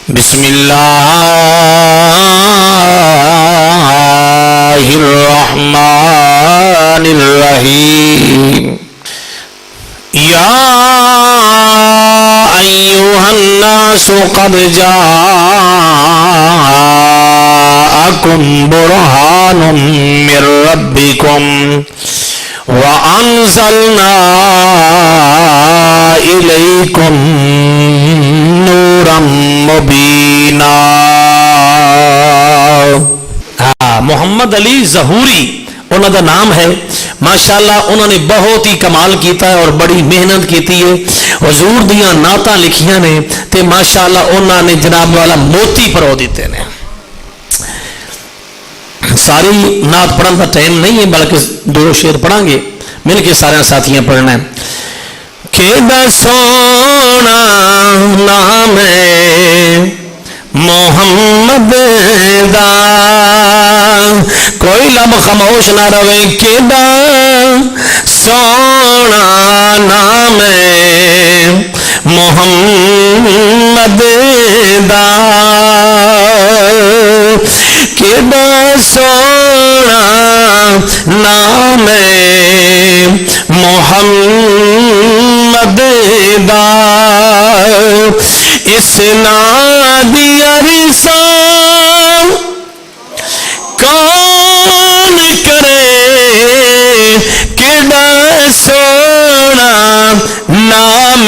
بسم اللہ الرحمن الرحیم یا ایھا الناس قد جاءکم برہان من ربکم وَأَنزَلْنَا إِلَيْكُمْ نُورًا مُبِينًا۔ محمد علی ظہوری انہوں کا نام ہے، ماشاءاللہ انہوں نے بہت ہی کمال کیتا ہے اور بڑی محنت کیتی ہے، حضور دیاں نعتاں لکھیاں نے تے ماشاءاللہ انہوں نے جناب والا موتی پرو دیتے ہیں۔ ساری نعت پڑھن کا ٹائم نہیں ہے، بلکہ دو شعر پڑھیں گے، مل کے سارے ساتھیاں پڑھنا ہے۔ کہ سونا نام محمد دا، کوئی لب خاموش نہ رہے، کہ سونا نام محمد دا، کیڑا سونا نام محمد دا، اس نام دی عرصاں کون کرے، کیڑا سونا نام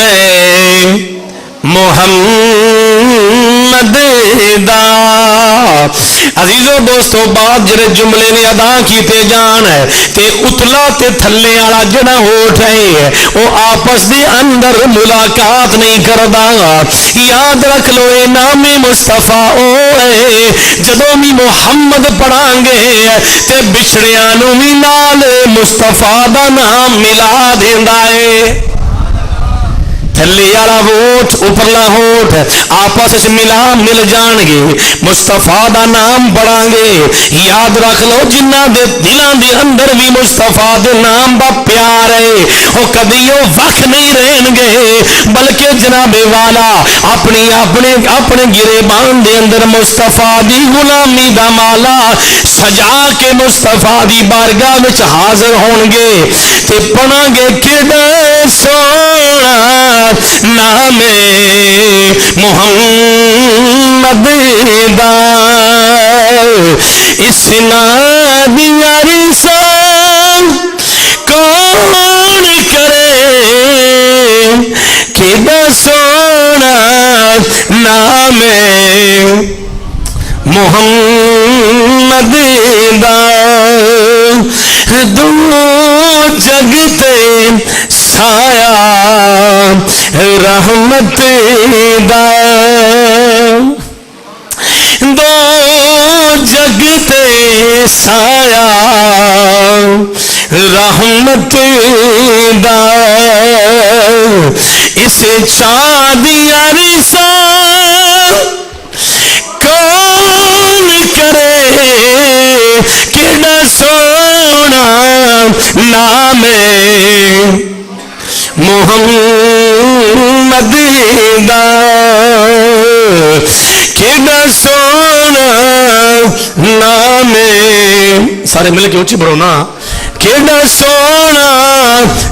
محمد دا۔ عزیزو دوستو، بعد جڑے جملے نے ادا کیتے جان ہے تے اتلا تے تھلے والا جڑا ہوٹ ہے وہ آپس دے اندر ملاقات نہیں کردا۔ یاد رکھ لو اے نام مصطفیٰ او ہے جدوں بھی محمد پڑھاں گے تے بچھڑیاں نوں وی نال مصطفیٰ دا نام ملا دیندا ہے۔ تھلے والا ہوٹ اوپرلا ہوٹ آپس مل جان گے، مصطفیٰ دا نام پڑھاں گے۔ یاد رکھ لو جنہ دے دلاں دے اندر بھی مصطفیٰ دے نام دا پیار ہے وہ کبھی وہ وقت نہیں رہن گے، بلکہ جناب والا اپنے گریبان دے اندر مصطفیٰ دی غلامی دا مالا سجا کے مصطفیٰ دی بارگاہ وچ حاضر ہون گے تے پڑھاں گے کیڑا سونا نام محمد دا، اس نام دی عرصاں کون کرے، کیڑا سونا نام محمد دا، دو جگتے سایہ رحمت دا، دو جگتے سایہ رحمت دا، اس چاند عرصاں کون کرے، کیڑا سونا نام محمد دا، کیڑا سونا نام، سارے مل کے اونچی پڑھو نا، کیڑا سونا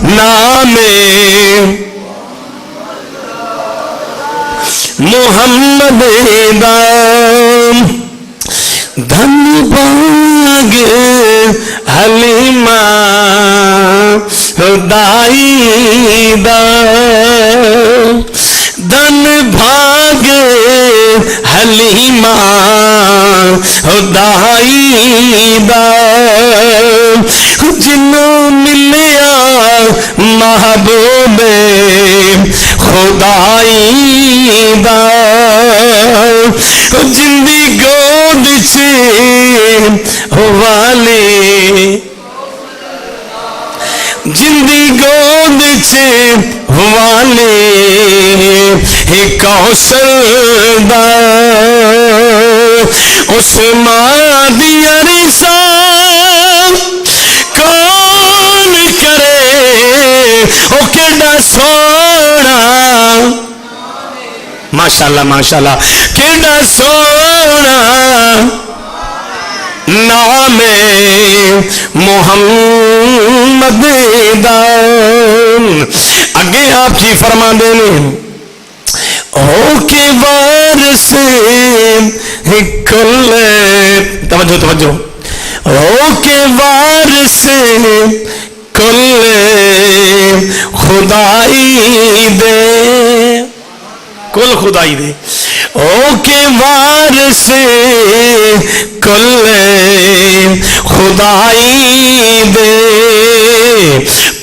نام محمد دا، دھن باغ حلیمہ دائی دا، دن بھاگ حلیمہ دائی دا، جنوں ملیا محبوب خدائی دا، جندی گود چے والے، جندی گود چے والے کوثر دا، اس ماں دی عرصاں کون کرے، او کیڑا سونا ماشاءاللہ ماشاءاللہ کیڑا سونا نام محمد دا اگے آپ جی فرما دے او کے وارث کل توجہ توجہ او کے وارث کل خدائی دے کل خدائی دے او کے وارث کل خدائی دے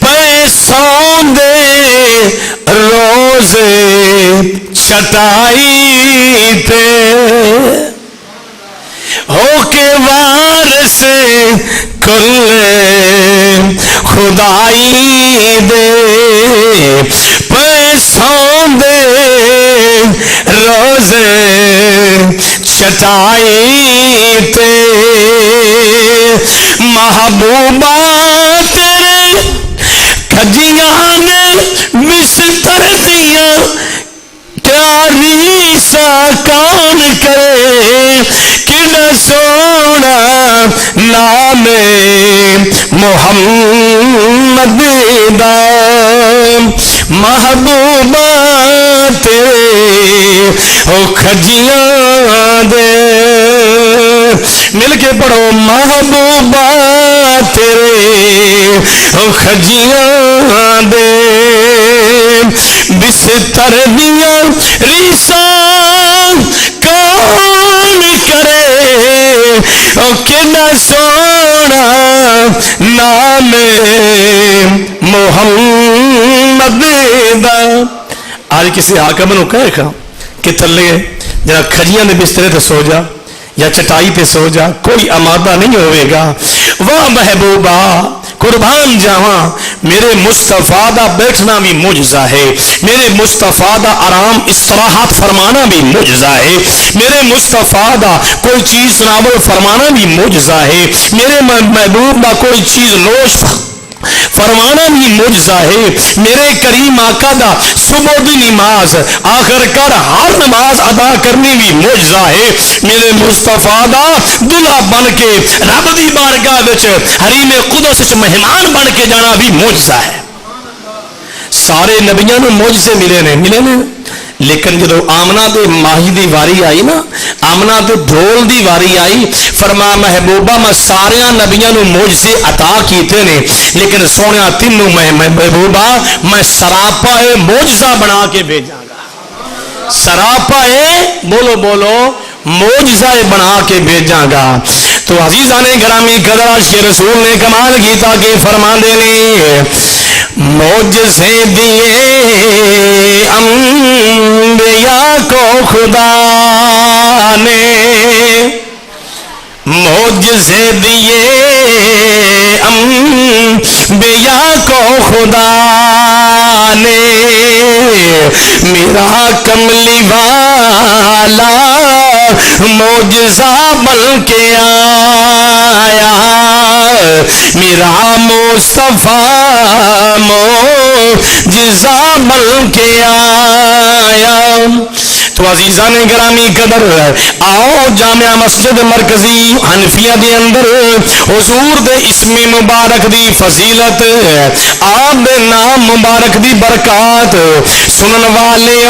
پیسوں دے روز چٹائی تے ہو کے وارث کل خدائی دے پیسوں دے روز چٹائی تے محبوبہ تیرے کھجیاں نے بستر دیا پیاری سا کون کرے کنا سونا نام محمد دا محبوبہ تیرے او کھجیاں دے مل کے پڑھو محبوبہ تیرے او کھجیاں دے بستر دیا ریسا کون کرے او کنا سونا نام محمد دا آج کسی حاکم نو کہے کھا کہ تھلے جرا کھجیاں دے بسترے تے سو جا یا چٹائی تے سو جا کوئی امادہ نہیں ہوئے گا واہ محبوبہ قربان جاواں میرے مصطفیٰ دا بیٹھنا بھی معجزہ ہے میرے مصطفیٰ دا آرام استراحت فرمانا بھی معجزہ ہے میرے مصطفیٰ دا کوئی چیز تناول فرمانا بھی معجزہ ہے میرے محبوب دا کوئی چیز نوش فرمانا بھی معجزہ ہے میرے کریم آقا دا صبح دی نماز آخر کر ہر نماز ادا کرنی بھی معجزہ ہے میرے مصطفیٰ دا دلہا بن کے رب دی بارگاہ وچ حریم قدس وچ مہمان بن کے جانا بھی معجزہ ہے سارے نبیوں نے معجزے ملے نے لیکن جدو آمنہ دے ماہی دی واری آئی نا آمنہ دے ڈھول دی واری آئی فرما محبوبہ میں سارے نبیوں نے معجزے عطا کیتے نے لیکن سونیا تینوں محبوبہ میں سراپا معجزہ بنا کے بھیجاں گا سراپا بولو بولو معجزہ بنا کے بھیجاں گا تو عزیزان گرامی قدر عاشق رسول نے کمال کیتا کہ فرما دینے معجزے دیے انبیاء کو خدا نے معجزے دیے انبیاء کو خدا نے میرا کملی والا معجزہ بن کے آیا میرا مصطفیٰ معجزہ بن کے آیا تو عزیزان گرامی قدر آؤ جامعہ مسجد مرکزی حنفیہ دے اندر حضور دے اسم مبارک دی فضیلت آپ دے نام مبارک دی برکات سنن والے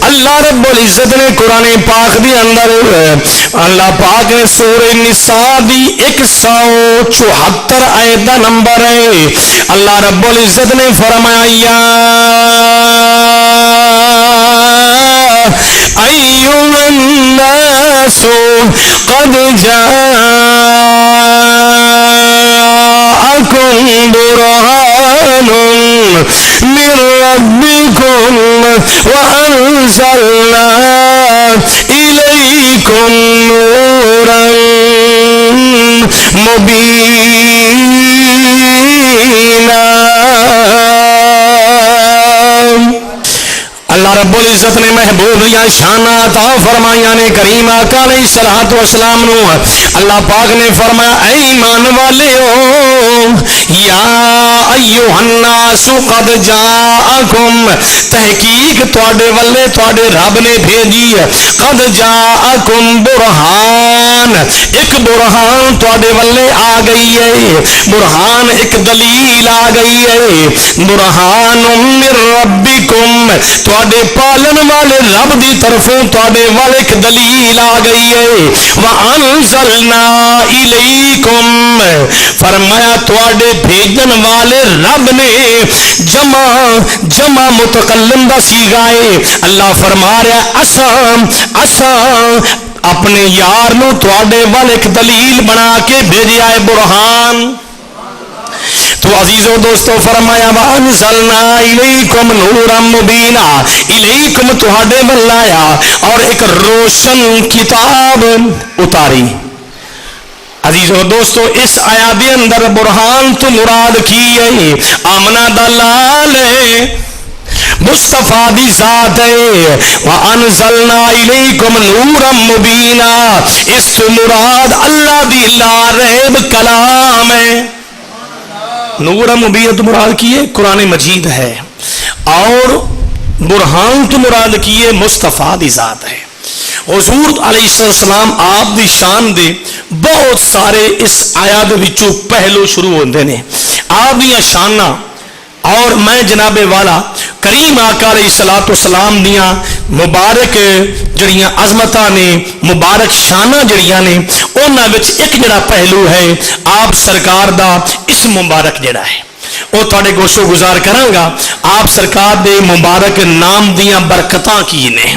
اللہ رب العزت نے قرآن پاک دی اندر اللہ پاک نے سورہ نساء دی 174 آیت دا نمبر ہے اللہ رب العزت نے فرمایا ایھا الناس قد جاءکم برہان من ربکم وانزلنا الیکم نورا مبینا اللہ رب العزت نے محبوب یا شان عطا فرمایا نے کریم آقا علیہ الصلوۃ والسلام نو اللہ پاک نے فرمایا اے ایمان والے ہو یا ایھا الناس قد جاءکم، تحقیق تواڈے والے تواڈے رب نے بھیجی ہے، قد جاءکم برہان، ایک برہان تواڈے والے آ گئی ہے، برہان ایک دلیل آ گئی ہے، برہان من ربکم، تواڈے پالن والے رب دی طرفوں تواڈے والے ایک دلیل آ گئی ہے، وانزلنا الیکم، فرمایا تواڈے بھیجن والے رب نے جمع متکلم دا صیغہ ہے، اللہ فرما رہا اساں اپنے یار نو تواڈے وال ایک دلیل بنا کے بھیجیا ہے، برہان۔ تو عزیزو دوستو فرمایا وانزلنا الیکم نورا مبینا، الیکم تواڈے ول آیا اور ایک روشن کتاب اتاری۔ عزیزو دوستو اس آیا دے اندر برہان تو مراد کی ہے آمنہ دلال ہے، مصطفیٰ دی ذات ہے، وَأَنزَلْنَا إِلَيْكُمْ نُورًا مُبِينًا، اس سے مراد اللہ دی لا ریب کلام ہے۔ نورًا مبینًا تو مراد کی ہے قرآن مجید ہے، اور برہان تو مراد کی ہے مصطفیٰ دی ذات ہے۔ حضور علیہ السلام آپ دی شان دے بہت سارے اس آیات وچوں پہلو شروع ہوندے نے، آپ دی شاناں، اور میں جناب والا کریم آقا علیہ الصلوۃ والسلام دیاں مبارک جڑیاں عظمتاں نے، مبارک شاناں جڑیاں نے، انہاں وچ ایک جڑا پہلو ہے آپ سرکار دا اسم مبارک جڑا ہے وہ تھوڑے گوشو گزار کراں گا۔ آپ سرکار دے مبارک نام دیاں برکتاں کی نے،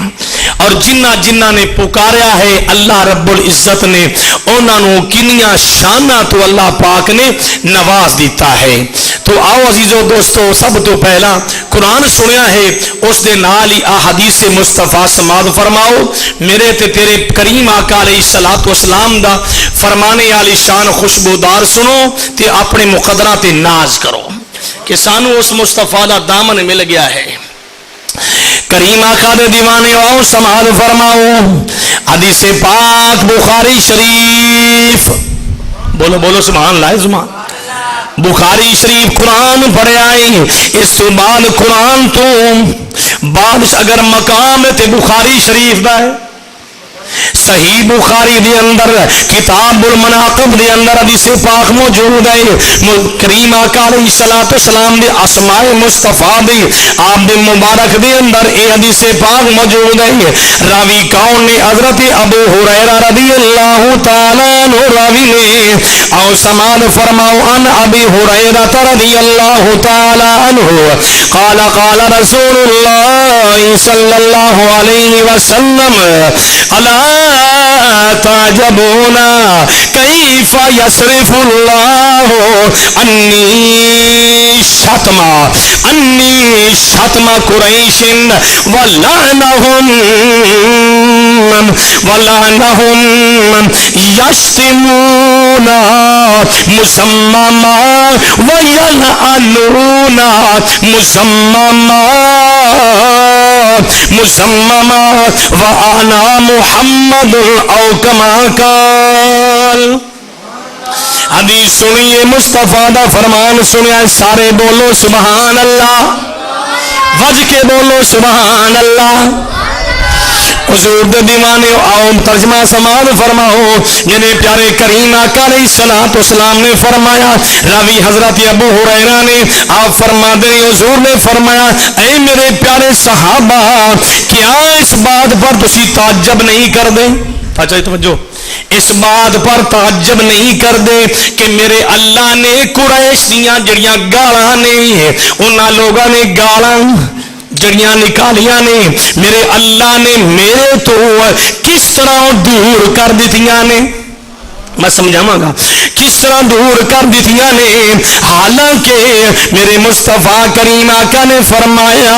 اور جنہ نے پکاریا ہے اللہ رب العزت نے انہاں نو کنیاں شاناں تو اللہ پاک نے نواز دیتا ہے۔ تو آؤ عزیزو دوستو سب تو پہلا قرآن سنیا ہے، اس دے نال ہی احادیث مصطفیٰ سماعت فرماؤ، میرے تے تیرے کریم آقا علیہ الصلوۃ والسلام دا فرمانے والی شان خوشبودار سنو تے اپنے مقدرہ تے ناز کرو کہ سانو اس مصطفیٰ دا دامن مل گیا ہے۔ کریم آقا دے دیوانے آؤ سماعت فرماؤ، حدیث پاک بخاری شریف، بولو بولو سبحان اللہ، سبحان بخاری شریف قرآن پڑھے آئی، اس تو بعد قرآن تو بعد اگر مقام ہے تے بخاری شریف دا ہے، صحیح بخاری دے اندر کتاب المناقب دے اندر حدیث پاک موجود ہے، کریم آقا علیہ الصلوۃ والسلام دے اسماء مصطفیٰ دے آپ دے مبارک دے اندر اے حدیث پاک موجود ہے۔ راوی کون نے؟ حضرت ابو ہریرہ رضی اللہ تعالیٰ عنہ راوی نے، اور سماعت فرماؤ ان ابی ہریرہ رضی اللہ تعالیٰ عنہ قال قال رسول اللہ صلی اللہ علیہ وسلم الا تعجبون کیف یصرف اللہ انی شتم قریش ولعنہم یشتمون مسمما ویلعنون مسمما وانا محمد او کما قال۔ حدیث سنیے، مصطفیٰ دا فرمان سنیا، سارے بولو سبحان اللہ، وج کے بولو سبحان اللہ۔ حضور دے دیوانے آؤ ترجمہ سماعت فرماؤ، جنہیں پیارے کریم آقا علیہ الصلوۃ والسلام نے فرمایا، راوی حضرت ابو ہریرہ نے آپ فرما دے، حضور نے فرمایا اے میرے پیارے صحابہ، کیا اس بات پر تسی تعجب نہیں کر دے؟ اچھا توجہ، اس بات پر تعجب نہیں کر دے کہ میرے اللہ نے قریش دیاں جڑیاں گالاں نے، انہاں لوگاں نے گالاں جڑیاں نکالیاں نے، میرے اللہ نے میرے تو کس طرح دور کر دیتیاں نے، میں سمجھاواں گا کس طرح دور کر دیتیاں نے، حالانکہ میرے مصطفیٰ کریم آقا نے فرمایا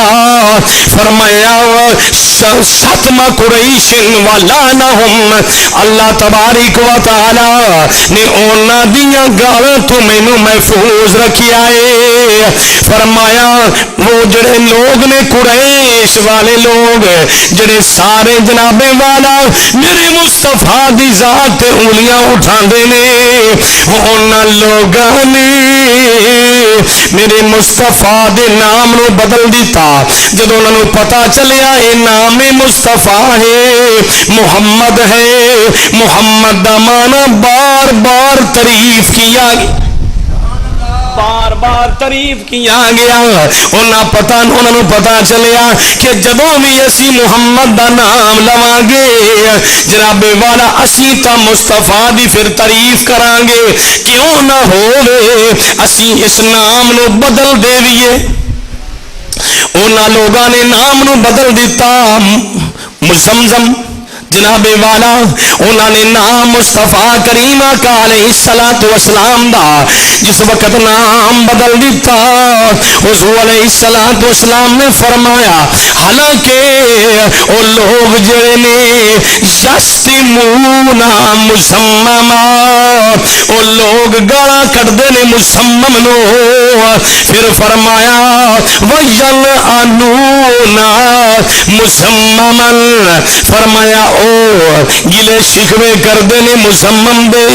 شتم قریش ولعنہم، اللہ تبارک و تعالی نے انہاں دیاں گالاں تو مینوں محفوظ رکھیا ہے۔ فرمایا وہ جڑے لوگ نے قریش والے لوگ جڑے سارے جناب والا میرے مصطفیٰ دی ذات تے انگلیاں اٹھاندے نے، انہاں لوگاں نے میرے مصطفیٰ دے نام نو بدل دیتا جدو انہوں نے پتا چلیا اے نام مصطفیٰ ہے محمد ہے محمد دا معنی بار بار تعریف کیا بار بار تعریف کیا گیا انہوں نے پتا چلیا کہ جدوں بھی اسی محمد دا نام لواں گے جناب والا اسی تا مصطفیٰ دی پھر تعریف کران گے کیوں نہ ہووے اسی اس نام نو بدل دیویے انہاں لوگاں نے نام نو بدل دیتا زمزم جناب والا انہوں نے نام مصطفیٰ کریم کا علیہ الصلوۃ والسلام دا جس وقت نام بدل دیتا حضور علیہ الصلوۃ والسلام نے فرمایا حالانکہ او لوگ جڑے نے یشتمونا مسمما او لوگ گالاں کڈدے نے مسمم نو پھر فرمایا وَيَلْعَنُونَ مسمما فرمایا گلے شکوے کردے نے مسمم دے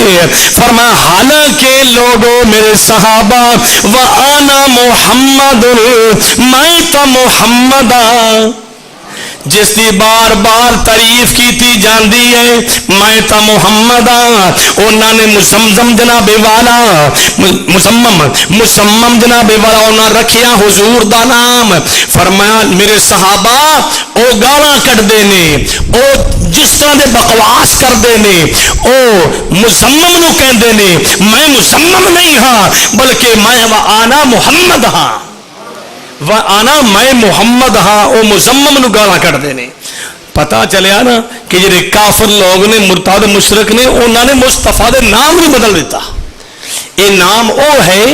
فرما حالانکہ لوگوں میرے صحابہ وَآنَا مُحَمَّدٌ میں تو محمد جس دی بار بار تعریف کیتی جاندی ہے میں تا محمد انہوں نے مسمم جناب والا مسمم جناب والا انہوں نے رکھیا حضور دا نام فرمایا میرے صحابہ او گالاں کڈدے نے او جس طرح دے بکواس کردے نے او مسمم نو کہندے نے میں مسمم نہیں ہاں بلکہ میں آنا محمد ہاں آنا میں محمد ہاں او مزمم نو گالاں کڈدے نے پتا چلیا نا کہ جڑے کافر لوگ نے مرتد مشرک نے انہوں نے مصطفیٰ دے نام بھی بدل دیتا یہ نام او ہے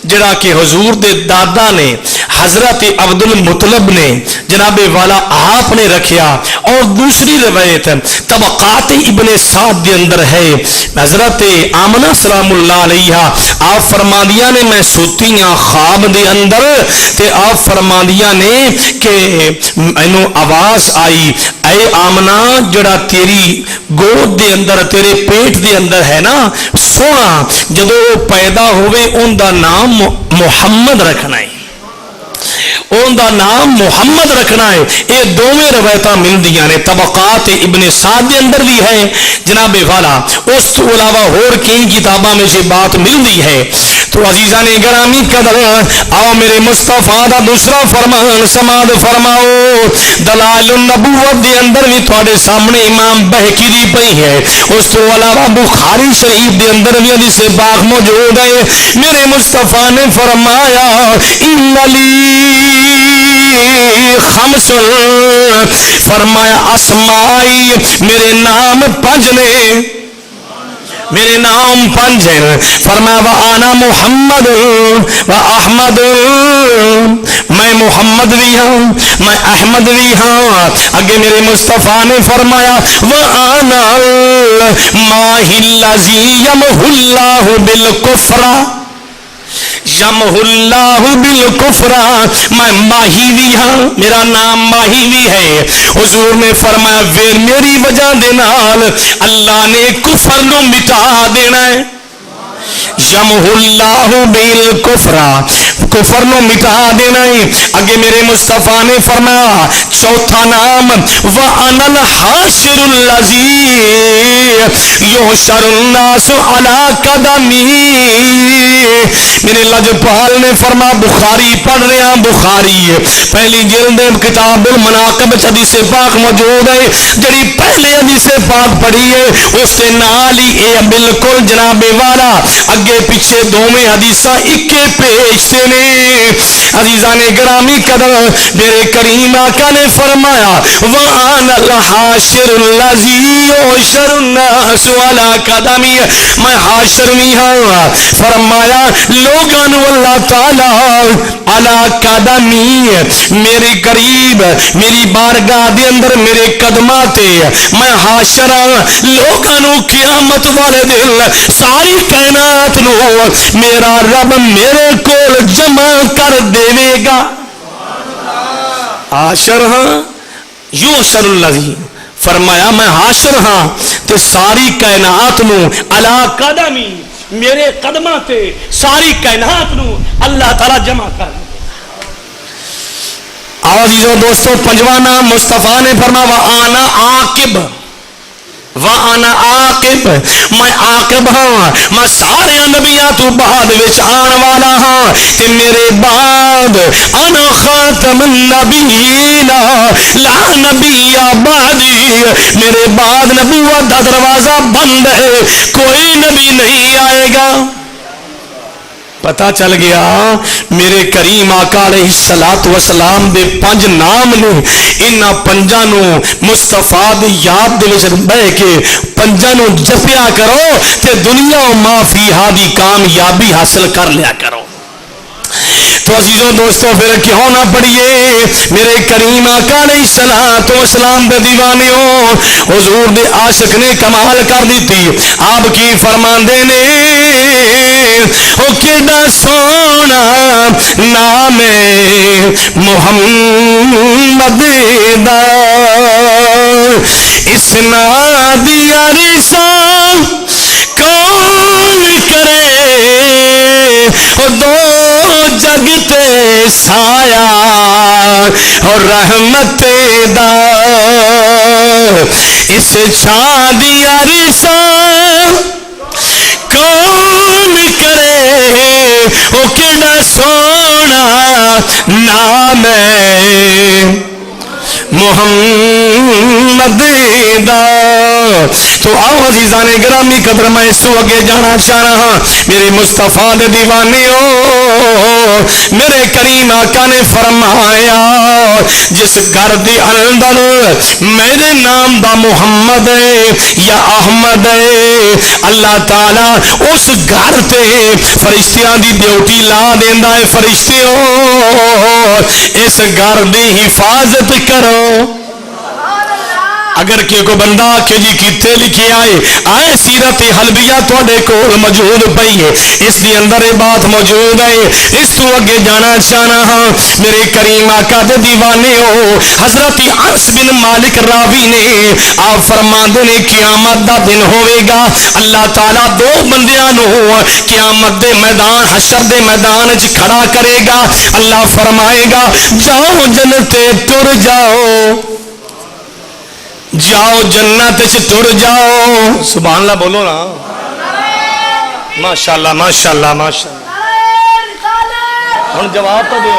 جڑا کہ حضور دے دادا نے حضرت عبد المطلب نے جناب والا آپ نے رکھیا اور دوسری روایت طبقات ابن سعد دے اندر ہے حضرت آمنہ سلام اللہ علیہ آپ فرماندیاں نے میں سوتیاں خواب دے اندر تے آپ فرماندیاں نے کہ اینو آواز آئی اے آمنہ جڑا تیری گود دے اندر تیرے پیٹ دے اندر ہے نا سونا جدو پیدا ہوئے ان دا نام محمد رکھنا ہے ان دا نام محمد رکھنا ہے یہ دوویں روایتاں ملدیاں نے طبقات ابن سعد دے اندر بھی ہے جناب والا اس تو علاوہ اور کئی کتاباں میں سے بات ملدی ہے تو عزیزان گرامی قدر آؤ میرے مصطفیٰ دا دوسرا فرمان سماعت فرماؤ دلائل النبوت دے اندر بھی تھوڑے سامنے امام بہقی دی پئی ہے اس تو علاوہ بخاری شریف دے اندر بھی حدیث پاک موجود ہے میرے مصطفیٰ نے فرمایا ان لی خمس فرمایا اسمائی میرے نام پنج نے میرے نام پنج ہیں فرمایا وآنا محمد و احمد میں محمد بھی ہوں میں احمد بھی ہوں اگے میرے مصطفیٰ نے فرمایا وآنا ماہی الذی یمحو اللہ بالکفر یمحو اللہ بالکفر میں ماہی بھی ہاں میرا نام ماہی بھی ہے حضور نے فرمایا پھر میری وجہ دے نال اللہ نے کفر نو مٹا دینا ہے یمحو اللہ بالکفر کفر نو مٹا دینا ہے اگے میرے مصطفیٰ نے فرمایا چوتھا نام وَأَنَا الْحَاشِرُ الَّذِي يُحْشَرُ النَّاسُ عَلَىٰ قَدَمِي میرے لجپال نے فرما بخاری پڑھ رہے ہیں بخاری پہلی جلد کتاب المناقب حدیث پاک موجود ہے جڑی پہلے حدیث پاک پڑھی ہے اس کے نال ہی اے بالکل جناب والا اگے پیچھے دوویں حدیثاں اکے پیش سے نے عزیزان گرامی قدر میرے کریم آقا نے فرمایا وَأَنَا الْحَاشِرُ الَّذِي يُحْشَرُ النَّاسُ عَلَىٰ قَدَمِي میں حاشر بھی ہوں فرمایا لوگوں اللہ تعالی علی قدمی میرے قریب میری بارگاہ دے اندر میرے قدماتے میں حاشر لوگوں قیامت والے دن ساری کائنات نو میرا رب میرے کول جمع کر دے گا حاشر ہاں یحشر الذی فرمایا میں حاشر ہاں تے ساری کائنات نو علی قدمی میرے قدماں تے ساری کائنات نو اللہ تعالی جمع کر دے۔ عزیزو دوستو پنجواں نام مصطفیٰ نے فرمایا وَآنَا عَاقِبٌ، وَآنَا عَاقِبٌ، میں عاقب ہاں، میں سارے نبیاں تو بعد وچ آن والا ہاں، تے میرے بعد انا خاتم النبیین لا نبی بعدی، میرے بعد نبوت دا دروازہ بند ہے، کوئی نبی نہیں آئے گا۔ پتہ چل گیا میرے کریم آقا علیہ الصلوۃ والسلام دے 5 نام نے، انہاں 5 نو مصطفیٰ دی یاد دے وچ بیٹھ کے 5 نو جپیا کرو تے دنیا و ما فیہا دی کامیابی حاصل کر لیا کرو۔ تو عزیزوں دوستو پھر کیوں نہ پڑھیے میرے کریم آقا علیہ الصلوۃ والسلام دے دیوانیوں، حضور دے عاشق نے کمال کر دیتی۔ آپ کی فرماندے نے او کیڈا سونا نام محمد دا، اس نام دی عرصہ کون کرے، او دو جگتے سایہ اور رحمت دا، اس چھاں دی عرصہ کون کرے، او کیڈا سونا نام محمد دا۔ تو آؤ عزیزان گرامی قدر میں اس تو اگے جانا چاہ رہا ہاں میرے مصطفیٰ دے دیوانیوں، میرے کریم آقا نے فرمایا جس گھر دے اندر میرے نام دا محمد ہے یا احمد ہے، اللہ تعالی اس گھر تے فرشتیاں دی ڈیوٹی لا دیندا ہے، فرشتیوں اس گھر دی حفاظت کرو۔ اگر کو بندہ آکھے جی کتے لکھی آئے سیرت حلبیہ تواڈے کول موجود پئی ہے، اس دی اندر یہ بات موجود ہے، اس تو اگے جانا چاہنا ہاں میرے کریم آقا دے دیوانے ہو۔ حضرت انس بن مالک راوی نے آپ فرماندے نے قیامت دا دن ہوئے گا، اللہ تعالیٰ 2 بندیاں نو قیامت دے میدان حشر دے میدان وچ کھڑا کرے گا، اللہ فرمائے گا جاؤ جنتے تر جاؤ، جاؤ جنت سے ٹر جاؤ، سبحان اللہ بولو نا، ماشاءاللہ ماشاءاللہ ماشاءاللہ۔ ہن جواب تو دو،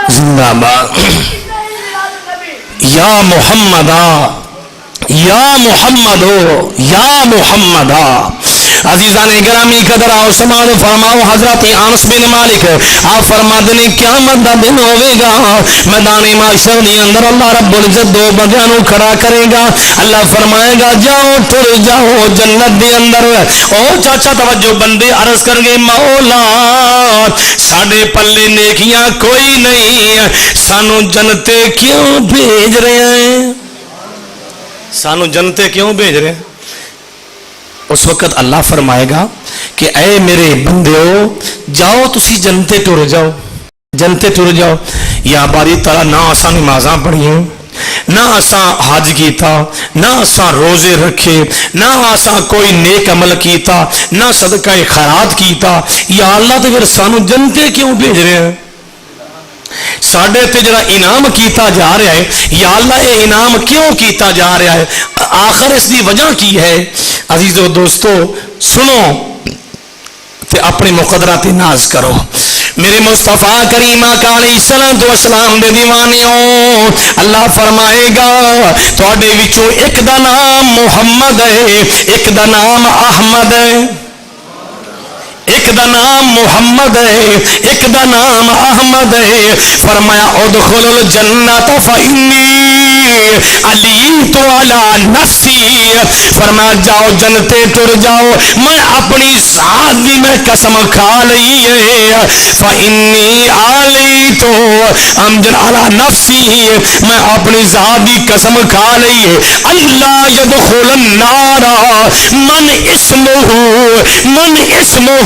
زندہ باد یا محمد یا محمد یا محمد۔ عزیزان گرامی قدر آؤ سماعت فرماؤ حضرت انس بن مالک آپ فرماتے ہیں قیامت دا دن ہوئے گا، میدان محشر دی اندر اللہ رب العزت 2 بندیاں نو کھڑا کرے گا، اللہ فرمائے گا جاؤ ٹر جاؤ جنت دے اندر۔ او چاچا توجہ بندے عرض کر گئے مولا ساڈے پلے نیکیاں کوئی نہیں، سانو جنتے کیوں بھیج رہے ہیں، سانو جنتے کیوں بھیج رہے ہیں؟ اس وقت اللہ فرمائے گا کہ اے میرے بندیو جاؤ تسی جنتے ٹر جاؤ، جنتے ٹر جاؤ۔ یا باری تعالیٰ نہ آسان نمازاں پڑھیں، نہ آسان حج کیتا، نہ آسان روزے رکھے، نہ آسان کوئی نیک عمل کیتا، نہ صدقہ خیرات کیتا، یا اللہ تو پھر سانو جنتے کیوں بھیج رہے ہیں؟ ساڈے تے جڑا انعام کیتا جا رہا ہے، یا اللہ یہ انعام کیوں کیتا جا رہا ہے، آخر اس دی وجہ کی ہے؟ عزیزو دوستو سنو تے اپنے مقدرات ناز کرو۔ میرے مصطفیٰ کریم آقا علیہ السلام دے دیوانیوں، اللہ فرمائے گا تواڈے وچوں ایک دا نام محمد ہے، ایک دا نام احمد ہے، ایک دا نام محمد ہے، ایک دا نام احمد ہے۔ فرمایا ادخل الجنت فانی علیت علی نفسی، فرمایا جاؤ جنتے ٹر جاؤ، میں اپنی ذات دی میں قسم کھا لئی ہے، فانی علیت امجد علی نفسی، میں اپنی ذات دی قسم کھا لئی ہے، اللہ یدخل النار من اسمہ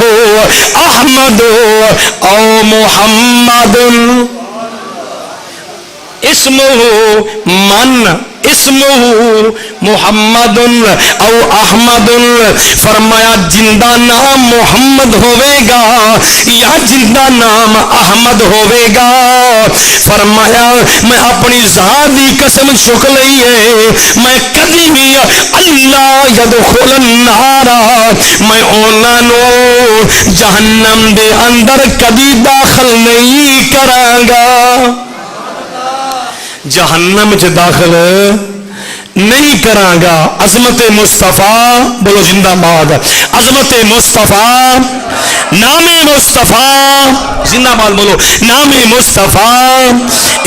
احمد او محمد، اسمہ من اسمہ محمد او احمد، فرمایا جندہ نام محمد ہوئے گا یا جندہ نام احمد ہوئے گا، فرمایا میں اپنی ذات دی قسم چک لئی ہے، میں کبھی بھی اللہ یدخل النار، میں انہاں نو جہنم دے اندر کبھی داخل نہیں کراں گا، جہنم چ داخل نہیں کراں گا۔ عظمت مصطفیٰ، بولو زندہ باد، عظمت مصطفیٰ، نام مصطفیٰ، زندہ باد بولو، نام مصطفیٰ،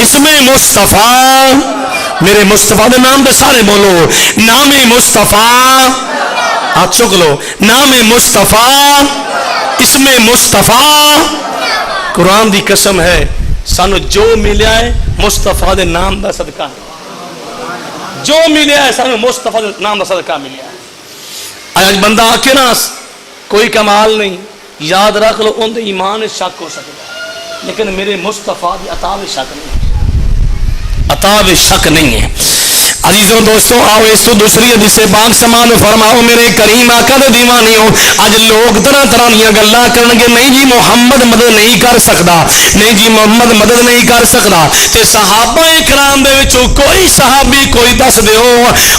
اسم مصطفیٰ، میرے مصطفیٰ دے نام دے سارے بولو، نام مصطفیٰ، ہاتھ چک لو، نام مصطفیٰ، اسم مصطفیٰ، قرآن دی قسم ہے سانو جو ملیا ہے مصطفیٰ دے نام دا صدقہ ہے، جو ملیا ہے سانو مصطفیٰ دے نام دا صدقہ ملیا ہے۔ آج بندہ آکے نا کوئی کمال نہیں، یاد رکھ لو ان دے ایمان شک ہو سکتا ہے، لیکن میرے مصطفیٰ دی عطا میں شک نہیں، عطا میں شک نہیں ہے۔ عزیزوں دوستوں آؤ اس تو دوسری حدیث پاک سماعت فرماؤ میرے کریم آقا دے دیوانیوں، اج لوگ طرح طرح دیاں گلاں کرن گے، نہیں جی محمد مدد نہیں کر سکدا، نہیں جی محمد مدد نہیں کر سکدا، تے صحابہ کرام دے وچوں کوئی صحابی کوئی دس دیو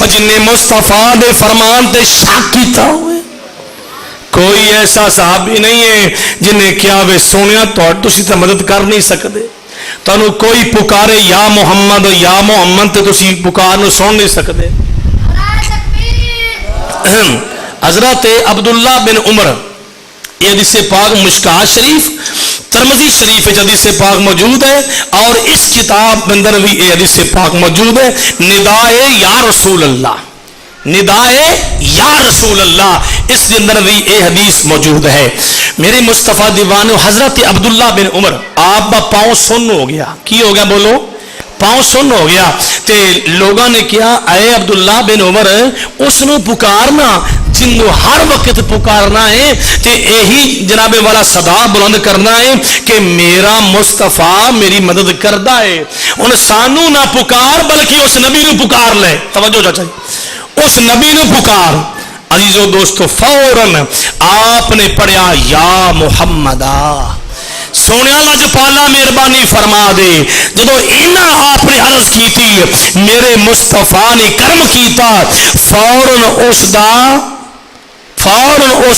جن نے مصطفیٰ دے فرمان تے شک کیتا ہوئے؟ کوئی ایسا صحابی نہیں ہے جن نے کیا وے سونیا تسی تے مدد کر نہیں سکدے، تانوں کوئی پکارے یا محمد تے تسی پکار نو سن نہیں سکدے۔ حضرت عبداللہ بن عمر، یہ حدیث پاک مشکات شریف ترمذی شریف حدیث پاک موجود ہے، اور اس کتاب اندر بھی یہ حدیث پاک موجود ہے، ندائے یا رسول اللہ، ندائے یا رسول اللہ، اس کے اندر بھی یہ حدیث موجود ہے۔ میرے مصطفیٰ دیوانو حضرت عبداللہ بن عمر آپ کا پاؤں سن ہو گیا، کی ہو گیا بولو؟ پاؤں سن ہو گیا، تے لوگوں نے کیا اے عبداللہ بن عمر اس نو پکارنا جنو ہر وقت پکارنا ہے، تے یہی جناب والا صدا بلند کرنا ہے کہ میرا مصطفیٰ میری مدد کردا ہے، ان سانو نہ پکار بلکہ اس نبی نو پکار لے، توجہ چاچا جی، اس نبی نو پکار۔ عزیزو دوستو فوراً آپ نے پڑھیا یا محمدہ، سونے لجپالا مہربانی فرما دے، جدو انہاں آپ نے عرض کی تھی میرے مصطفیٰ نے کرم کیتا، فوراً اس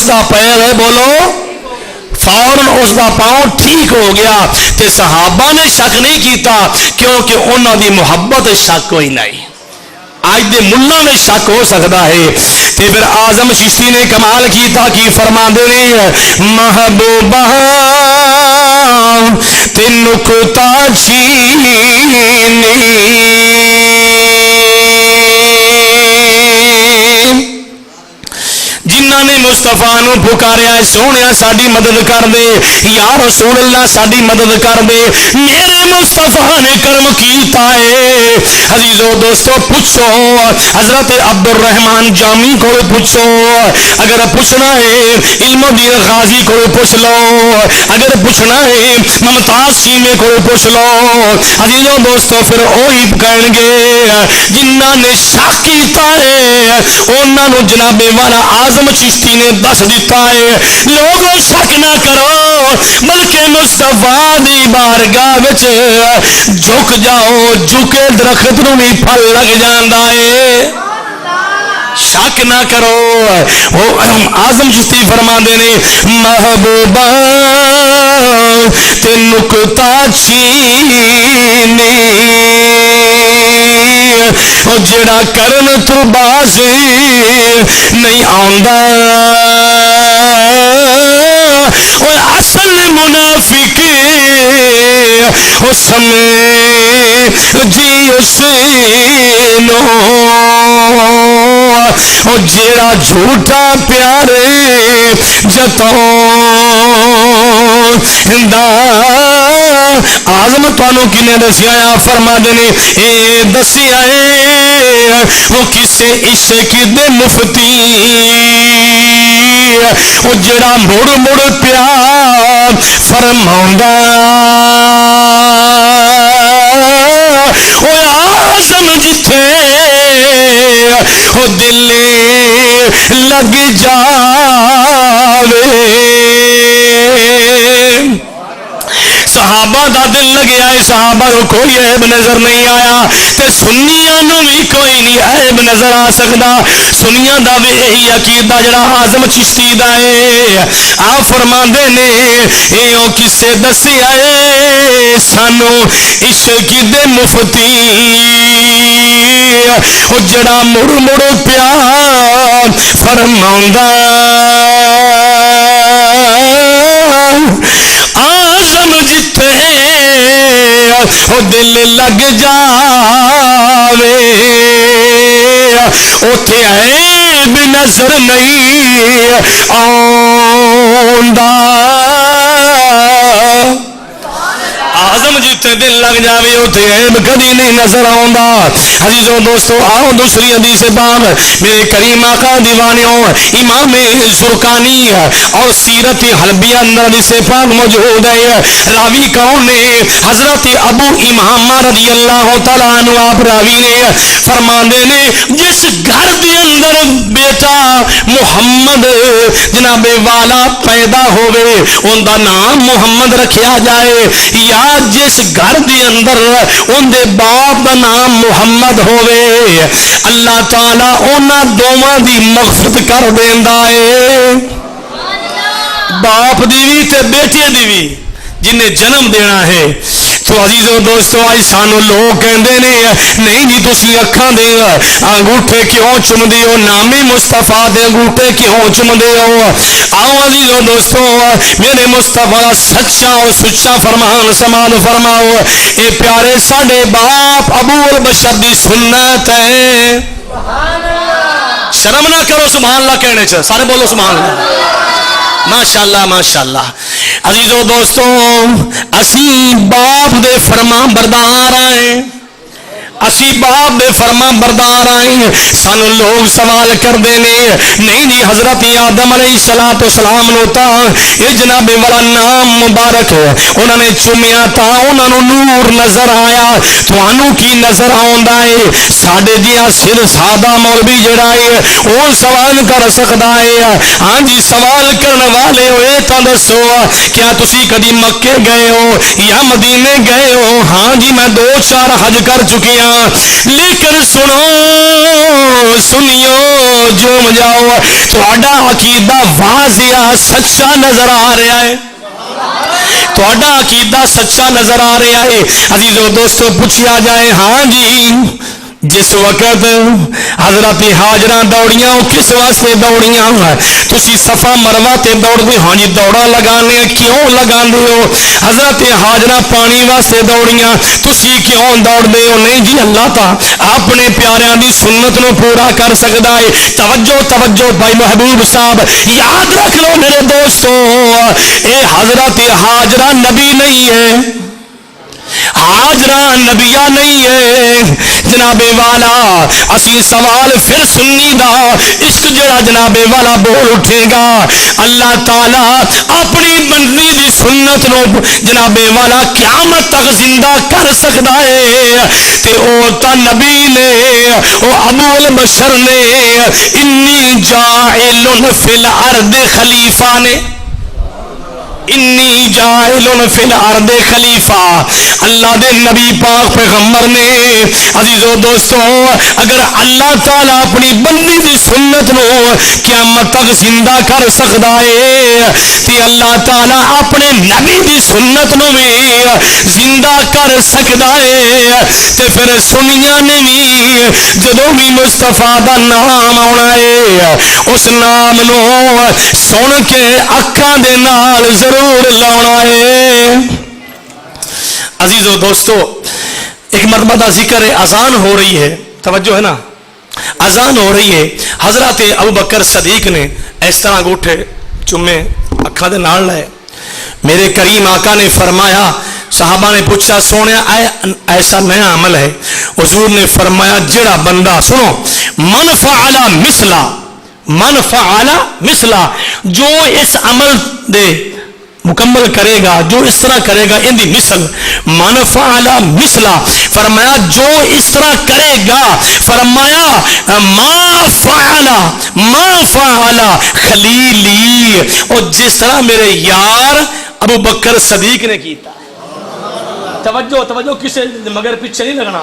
دا پیر ہے بولو، فوراً اس دا پاؤں ٹھیک ہو گیا، تے صحابہ نے شک نہیں کیتا کیونکہ انہاں دی محبت شک کوئی نہیں۔ آج دے ملہ میں شک ہو سکتا ہے، تے پھر اعظم چشتی نے کمال کیتا، کی فرما دے محبوبہ تے نکتا چینی، جنہاں نے مصطفیٰ نو پکاریا ہے سونیا ساڈی مدد کر دے، یا رسول اللہ ساڈی مدد کر دے، میرے مصطفیٰ نے کرم کیتا ہے۔ عزیزو دوستو پوچھو حضرت عبد الرحمن جامی کو پوچھو، اگر پوچھنا ہے علم الدین غازی کو پوچھ لو، اگر پوچھنا ہے ممتاز سیمے کو پوچھ لو، عزیزو دوستو پھر وہی کہیں گے جنہاں نے شک کیتا ہے انہاں نو جناب والا اعظم چشتی نے دس دیتا ہے، لوگوں شک نہ کرو بلکہ مصطفیٰ دی بارگاہ وچ جھک جاؤ، جھکے درخت نو بھی پھل لگ جاندا ہے، شک نہ کرو۔ اعظم چشتی فرما دے نے محبوبہ تے نکتا چینی، او جڑا کرن تو باز نہیں آندا، او اصل منافق او سمے جی اس نو، او جڑا جھوٹا پیارے جتاؤندا۔ اعظم تانوں کنے دسیا یا فرما دینے اے دسیا اے وہ کسے عشق دے مفتی، وہ جڑا مڑ مڑ پیار فرماؤندا، او اعظم جتھے ہو دل لگ جاوے صحابہ دا دل لگیا ہے صحابہ کو کوئی عیب نظر نہیں آیا تے سنیاں نو بھی کوئی نہیں عیب نظر آ سکدا سنیاں دا بھی یہی عقیدہ جڑا اعظم چشتی دا ہے آپ فرماندے نے ایو کسے دسیا اے سانو عشق دے مفتی او جڑا مڑ مڑ پیار فرماوندا آزم جتے او دل لگ جاوے اوتھے عیب نظر نہیں آندا آزم جتے دل لگ جاوے اوتھے عیب کدی نہیں نظر آندا عزیزو دوستو آؤ دوسری حدیث باب میرے کریم آقا دیوانیوں امام زرقانی اور سیرت حلبیہ اندر حدیث پاک موجود ہے راوی کون نے حضرت ابو امامہ رضی اللہ تعالیٰ عنہ آپ راوی نے فرماندے نے جس گھر دے اندر بیٹا محمد جناب والا پیدا ہوئے ان دا نام محمد رکھیا جائے یا جس گھر دے اندر ان دے باپ دا نام محمد ہوئے اللہ تعالیٰ انہاں دوواں دی مغفرت کر دیندا ہے باپ دی بھی تے بیٹے دی بھی جنہیں جنم دینا ہے تو عزیزو دوستو آج سانو لوگ کہندے نے نہیں جی تسی اکھاں دے انگوٹھے کیوں چم دیو نامی مصطفیٰ دے انگوٹھے کیوں چم دیو آؤ عزیزو دوستو میرے مصطفیٰ سچا اور سچا فرمان سماعت فرماؤ اے پیارے ساڈے باپ ابو البشر دی سنت ہے شرم نہ کرو سبحان اللہ کہنے چاہے سارے بولو سبحان اللہ ماشاءاللہ ماشاءاللہ عزیزو دوستو اسی باپ دے فرمان بردار آئیں اسی باپ دے فرمان بردار آئیں سانو لوگ سوال کر دینے نہیں جی حضرت آدم علیہ السلام نوتا یہ جناب والا نام مبارک انہوں نے چومیا تا انہوں نے نور نظر آیا تو انہوں کی نظر آؤندا ہے ساڑھے جیا سر سادہ مولوی جڑا ہے وہ سوال کر سکتا ہے ہاں جی سوال کرنے والے ہوئے تا دسو کیا تسی کدی مکے گئے ہو یا مدینے گئے ہو ہاں جی میں 2-4 حج کر چکی ہوں لیکن سنو سنیو جوم جاؤ تہاڈا عقیدہ واضح سچا نظر آ رہا ہے تہاڈا عقیدہ سچا نظر آ رہا ہے عزیزو دوستو پوچھیا جائے ہاں جی جس وقت حضرت حاجرہ دوڑیاں کس واسطے دوڑیاں تسی صفا مروہ تے دوڑ دے ہاں جی دوڑا لگانے کیوں لگاندے ہو حضرت حاجرہ پانی واسطے دوڑیاں تسی کیوں دوڑ دے ہو نہیں جی اللہ تا اپنے پیاریاں دی سنت نو پورا کر سکدا ہے توجہ توجہ بھائی محبوب صاحب یاد رکھ لو میرے دوستو اے حضرت حاجرہ نبی نہیں ہے حاجرہ نبیہ نہیں ہے جناب والا اسی سوال پھر سنی دا عشق جڑا جناب والا بول اٹھے گا اللہ تعالی اپنی بندی دی سنت نو جناب والا قیامت تک زندہ کر سکتا ہے تے او تا نبی نے او ابو البشر نے انی جاعل فی الارض خلیفہ نے انی جاہل فی الارض خلیفہ اللہ دے نبی پاک پیغمبر نے عزیزو دوستو اگر اللہ تعالیٰ اپنی بندی دی سنت نو قیامت تک زندہ کر سکتا ہے تے اللہ تعالیٰ اپنے نبی دی سنت نو بھی زندہ کر سکتا ہے تے پھر سنیاں نے بھی جدوں بھی مصطفیٰ دا نام آنا ہے اس نام نو سن کے اکھاں دے نال ضرور لانا ہے عزیزو دوستو ایک مرتبہ دا ذکر ہے اذان ہو رہی ہے توجہ ہے نا اذان ہو رہی ہے حضرت ابوبکر صدیق نے اس طرح انگوٹھے چومے اکھاں دے نال لائے میرے کریم آقا نے فرمایا صحابہ نے پوچھا سونے ایسا نیا عمل ہے حضور نے فرمایا جڑا بندہ سنو من فعل مثلا جو اس عمل دے مکمل کرے گا، جو اس طرح کرے گا ان دی مثل من فعل مثلا، فرمایا جو اس طرح کرے گا، فرمایا ما فعل خلیلی، اور جس طرح میرے یار ابو بکر صدیق نے کیتا۔ توجہ کسے مگر پیچھے نہیں لگنا،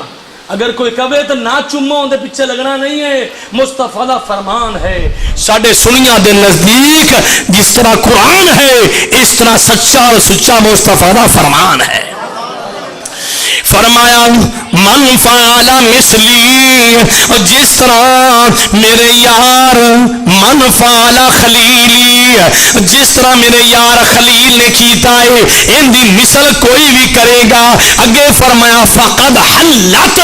اگر کوئی کہے تو نہ چومو اندے پیچھے لگنا نہیں ہے، مصطفیٰ دا فرمان ہے ساڈے سنیاں دے نزدیک، جس طرح قرآن ہے اس طرح سچا اور سچا مصطفیٰ دا فرمان ہے۔ فرمایا من فعل مثلی، اور جس طرح میرے یار من فعل خلیلی، جس طرح میرے یار خلیل نے کیتا ہے ان دی مثل کوئی بھی کرے گا۔ اگے فرمایا فقد حلت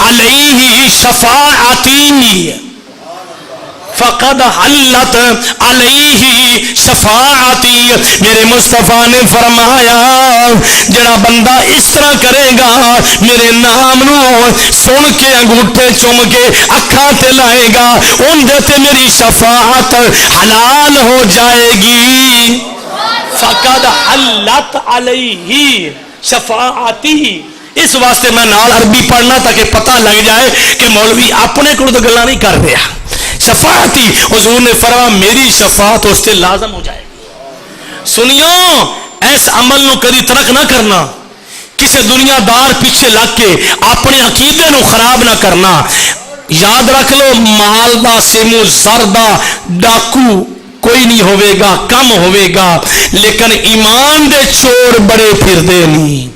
علیہ شفاعتی، فقد حلت علیہ شفاعتی، میرے مصطفیٰ نے فرمایا جڑا بندہ اس طرح کرے گا میرے نام نو سن کے انگوٹھے چوم کے اکھاں تے لائے گا، ان دے تے میری شفاعت حلال ہو جائے گی۔ فقد حلت علیہ شفاعتی، اس واسطے میں نال عربی پڑھنا تاکہ پتہ لگ جائے کہ مولوی اپنے کو تو گلا نہیں کر رہا۔ شفاعتی، حضور نے فرمایا میری شفاعت اس سے لازم ہو جائے گی۔ سنیو ایس عمل نو کدی ترک نہ کرنا، کسی دنیا دار پیچھے لگ کے اپنے عقیدے نو خراب نہ کرنا۔ یاد رکھ لو مال دا سیمو زردہ ڈاکو کوئی نہیں ہوئے گا، کم ہوئے گا، لیکن ایمان دے چور بڑے پھر دے نہیں،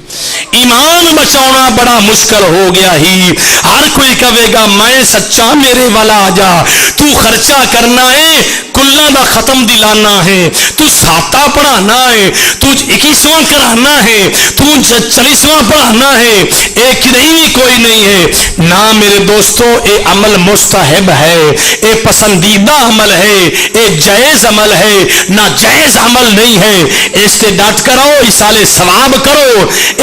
ایمان بچاؤنا بڑا مشکل ہو گیا ہی۔ ہر کوئی کہے گا میں سچا میرے والا آ جا، تو خرچہ کرنا ہے کلہ دا ختم دلانا ہے، تو ساتا پڑھانا ہے، تو 21واں کرانا ہے، تو 40واں پڑھانا ہے، ایک نہیں کوئی نہیں ہے نہ میرے دوستو۔ اے عمل مستحب ہے، اے پسندیدہ عمل ہے، اے جائز عمل ہے، نہ جائز عمل نہیں ہے۔ اس سے ڈٹ کرو، ایصال ثواب کرو،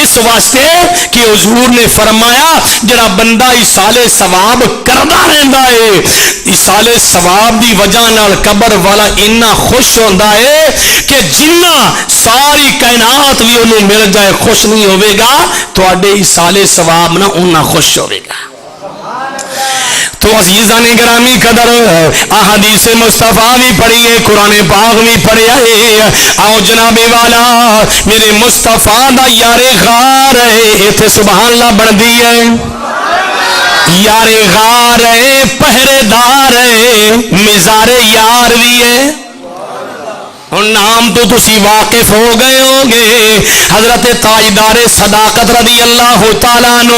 اس واسطے کہ حضور نے فرمایا جڑا بندہ ایصال ثواب کردا رہندا ہے، ایصال ثواب دی وجہ نال قبر والا اتنا خوش ہوندا ہے کہ جنہ ساری کائنات بھی انہوں مل جائے خوش نہیں ہوئے گا، تواڈے ایصال ثواب نہ اُنہ خوش ہوئے گا۔ تو عزیزان گرامی قدر احادیث مصطفیٰ بھی پڑھیے، قرآن پاک بھی پڑھیا ہے۔ آؤ جناب والا میرے مصطفیٰ دا یار غار ہے، ایتھے سبحان اللہ بن دی ہے، یار غار ہے، پہرے دار ہے، مزار یار بھی ہے۔ نام تو تسی واقف ہو گئے ہوں گے، حضرت تاجدار صداقت رضی اللہ تعالیٰ عنہ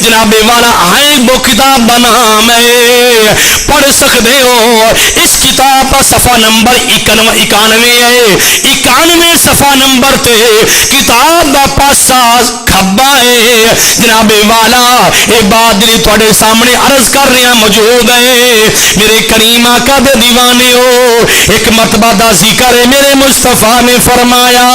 جناب والا آئے وہ کتاب دا نام ہے، پڑھ سکتے ہو اس کتاب کا صفحہ نمبر 91 ہے، 91 صفحہ نمبر تے کتاب دا پاسا کھبا ہے۔ جناب والا اے بات جی تھوڑے سامنے عرض کر رہے ہیں موجود ہے، میرے کریم آقا دے دیوانے ہو، ایک مرتبہ دا ذکر ہے، میرے مصطفیٰ نے فرمایا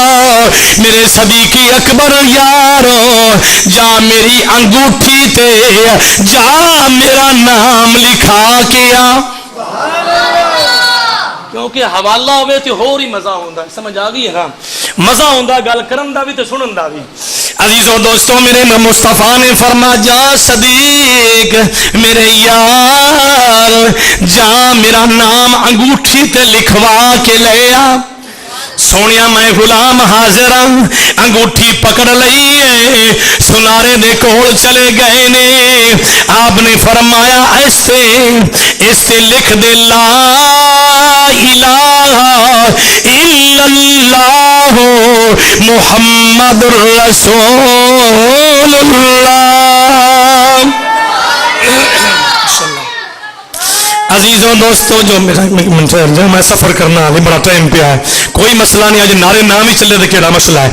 میرے صدیقی اکبر یارو جا میری انگوٹھی تے جا میرا نام لکھا کیا، کیونکہ حوالہ ہوئے تو ہو رہی مزہ ہوندہ ہے، سمجھ آگئی ہے نا، مزہ ہوندہ گل کرن دا بھی تو سنن دا بھی۔ عزیزوں دوستوں میرے مصطفیٰ نے فرما جا صدیق میرے یار جا میرا نام انگوٹھی تے لکھوا کے لیا۔ سونیا میں غلام حاضر انگوٹھی پکڑ لئی ہے، سنارے دے کول چلے گئے نے، آپ نے فرمایا ایسے لکھ دے لا الہ الا اللہ محمد رسول اللہ۔ عزیزوں دوستوں جو میں سفر کرنا ابھی بڑا ٹائم پہ ہے، کوئی مسئلہ نہیں، آج نعرے نام ہی چلے تو کیڑا مسئلہ ہے۔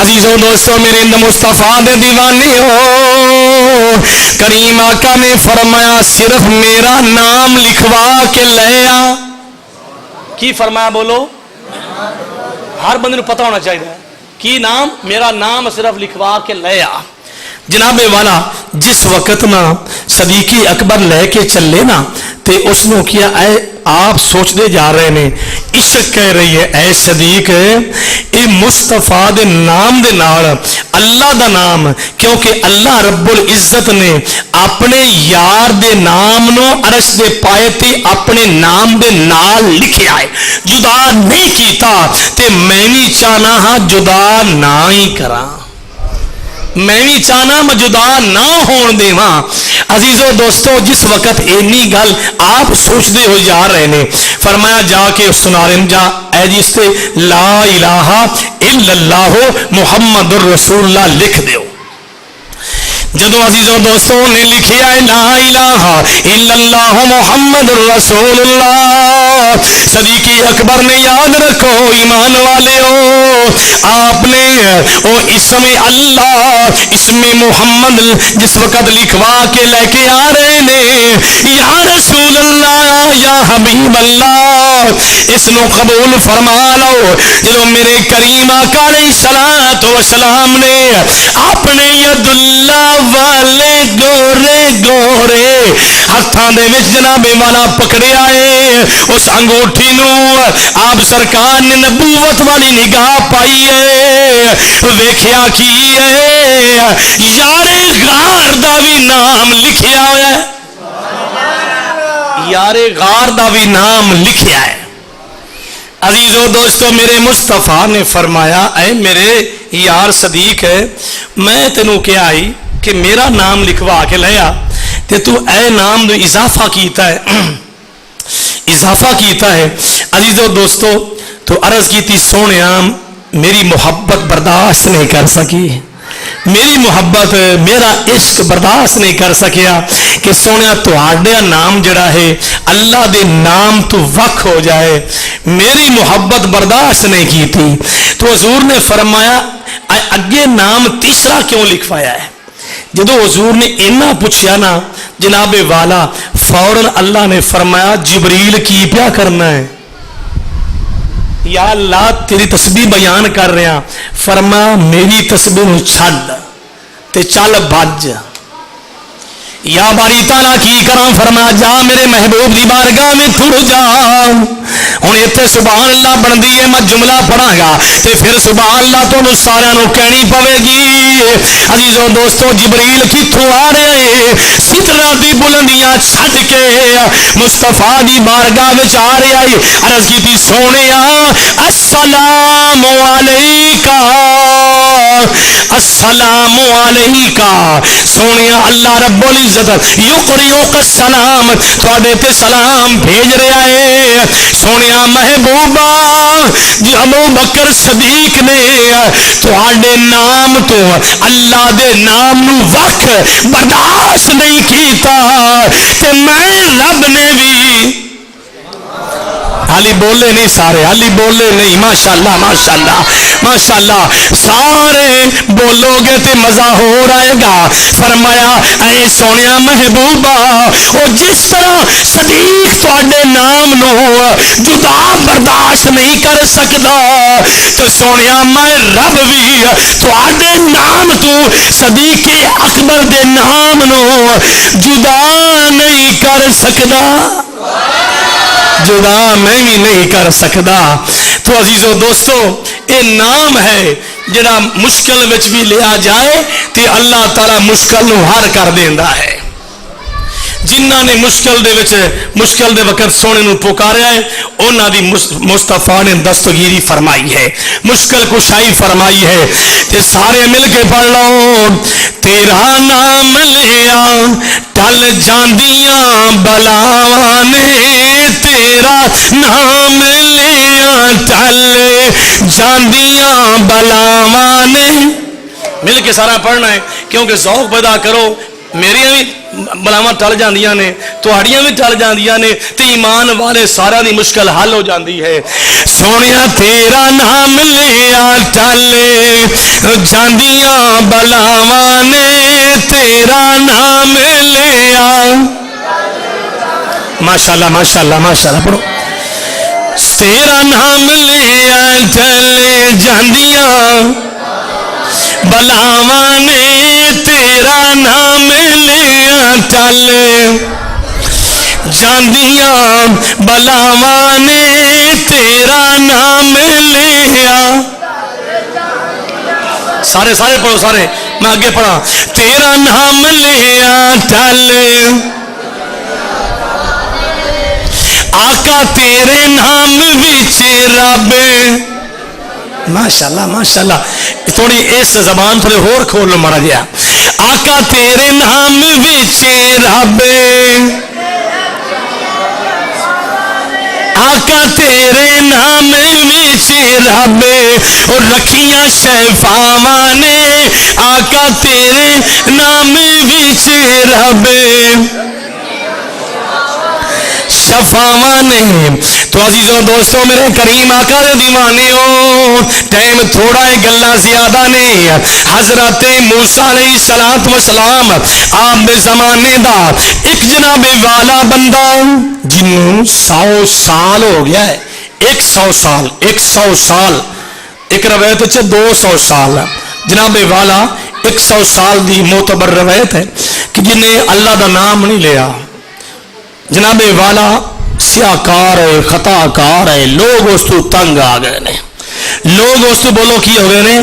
عزیزوں دوستوں میرے اندر مصطفیٰ دے دیوانے ہو، کریم آقا نے فرمایا صرف میرا نام لکھوا کے لیا۔ کی فرمایا بولو؟ ہر بندے کو پتہ ہونا چاہیے کی نام، میرا نام صرف لکھوا کے لیا۔ جناب والا جس وقت نا صدیقی اکبر لے کے چلے نا تے اس نے کیا اے آپ سوچ دے جا رہے نے عشق کہہ رہی ہے اے صدیق اے مصطفیٰ دے نام دے نال اللہ دا نام کیونکہ اللہ رب العزت نے اپنے یار دے نام نو عرش دے پائے تے اپنے نام دے نال لکھیا ہے جدا نہیں کیتا تے میں بھی چاہنا ہاں جدا نہ ہی کراں میں بھی چاہنا میں جدا نہ ہون دے ماں عزیزو دوستو جس وقت اینی گل آپ سوچتے ہو جا رہے نے فرمایا جا کے سنا رہے جا اے جس تے لا الہ الا اللہ محمد الرسول اللہ لکھ دیو جدو عزیزو دوستوں نے لکھیا ہے لا الہ الا اللہ محمد الرسول اللہ صدیق اکبر نے یاد رکھو ایمان والے ہو آپ نے او اسم اللہ اسم محمد جس وقت لکھوا کے لے کے آ رہے نے یا رسول اللہ یا حبیب اللہ اس نو قبول فرما لو جدو میرے کریم آقا علیہ الصلوۃ والسلام نے اپنے ید اللہ والے گورے گورے ہاتھاں دے وچ جناب والا پکڑیا ہے اس انگوٹھی نو آپ سرکار نے نبوت والی نگاہ پائی ہے ویکھیا کی ہے یار غار دا بھی نام لکھیا ہوا ہے یار غار دا بھی نام لکھیا ہے عزیزو دوستو میرے مصطفیٰ نے فرمایا اے میرے یار صدیق ہے میں تینوں کیا آئی کہ میرا نام لکھوا کے لیا تے تو اے نام دو اضافہ کیتا ہے اضافہ کیتا ہے عزیزو دوستو تو عرض کی تھی سونیا میری محبت برداشت نہیں کر سکی میری محبت میرا عشق برداشت نہیں کر سکیا کہ سونیا تو آڈیا نام جڑا ہے اللہ دے نام تو وقت ہو جائے میری محبت برداشت نہیں کی تھی تو حضور نے فرمایا اگے نام تیسرا کیوں لکھوایا ہے جدو حضور نے اینا پوچھیا نا جناب والا فوراً اللہ نے فرمایا جبریل کی پیا کرنا ہے یا اللہ تیری تسبیح بیان کر رہے ہیں فرمایا میری تسبیح چھڈ تے چل بھج یا باری تعالیٰ کی کراں فرمایا جا میرے محبوب دی بارگاہ میں ٹر جا ہوں اتنے سبحان اللہ بندی ہے میں جملہ پڑھا گا تے پھر سبحان اللہ تو سارے نو کہنی پوے گی عزیزو دوستو جبریل کتھوں آ رہے سترہ دی بلندیاں چھڈ کے مصطفیٰ دی بارگاہ وچ آ رہا ہے عرض کی تھی سونیا السلام علیکہ السلام علیکہ سونیا اللہ رب العزت یقریوک السلام تھوڑے تے سلام بھیج رہا ہے سونیا محبوبہ جو ابو بکر صدیق نے تھوڑے نام تو اللہ دے نام نو وقت برداشت نہیں کیتا تے میں رب نے بھی حالی بولے نہیں سارے حالی بولے نہیں ماشاءاللہ ماشاءاللہ ماشاءاللہ سارے بولو گے تے مزہ ہو رہے گا فرمایا اے سونیا محبوبہ وہ جس طرح صدیق تواڈے نام نو جدا برداشت نہیں کر سکدا تو سونیا میں رب بھی تواڈے نام تو صدیق اکبر دے نام نو جدا نہیں کر سکدا جدا میں بھی نہیں کر سکتا تو عزیزو دوستو اے نام ہے جڑا مشکل وچ بھی لیا جائے تے اللہ تعالی مشکل نو حل کر دیندا ہے جنہاں نے مشکل دے وقت سونے نو پکاریا ہے انہاں دی مصطفیٰ نے دستگیری فرمائی ہے مشکل کشائی فرمائی ہے تے سارے مل کے پڑھ لو تیرا نام لیا ٹل جاندیاں بلاواں نے تیرا نام لیا ٹل جاندیاں بلاواں نے مل کے سارا پڑھنا ہے کیونکہ ذوق پیدا کرو میری بھی بلاواں ٹل جاندیاں نے تہاڑیاں بھی ٹل جاندیاں نے تے ایمان والے سارا دی مشکل حل ہو جاندی ہے سونیا تیرا نام لیا ٹل جاندیاں بلاواں نے تیرا نام لیا ماشاءاللہ ماشاءاللہ ماشاءاللہ پڑھو تیرا نام لیا ٹل جاندیاں بلاواں نے تیرا نام لیا ٹل جاندیاں بلاواں نے تیرا نام لیا. سارے پڑھو سارے, میں آگے پڑھا. تیرا نام لیا ٹالے آقا تیرے نام وچ رب. ماشاءاللہ ماشاءاللہ, تھوڑی اس زبان تھوڑے ہور کھول لو مارا گیا. آقا تیرے نام وچ رب, آقا تیرے نام وچ رب, اور رکھیاں شفاواں نے آقا تیرے نام وچ رب. شفاواں نے تو عزیزوں دوستوں میرے کریم آقا دے دیوانے ہو. ٹائم تھوڑا ہے, گلاں زیادہ نے. حضرت موسیٰ علیہ السلام آپ دے زمانے دا ایک جناب والا بندہ جنوں 100 سال ہو گیا ہے. 100 سال, 100 سال, ایک روایت 200 سال. جناب والا 100 سال دی معتبر روایت ہے کہ جنہیں اللہ دا نام نہیں لیا. جناب والا سیاکار ہے, خطا کار ہے. لوگ اس تو تنگ آ گئے نے, لوگ اس تو بولو کی ہو گئے نے,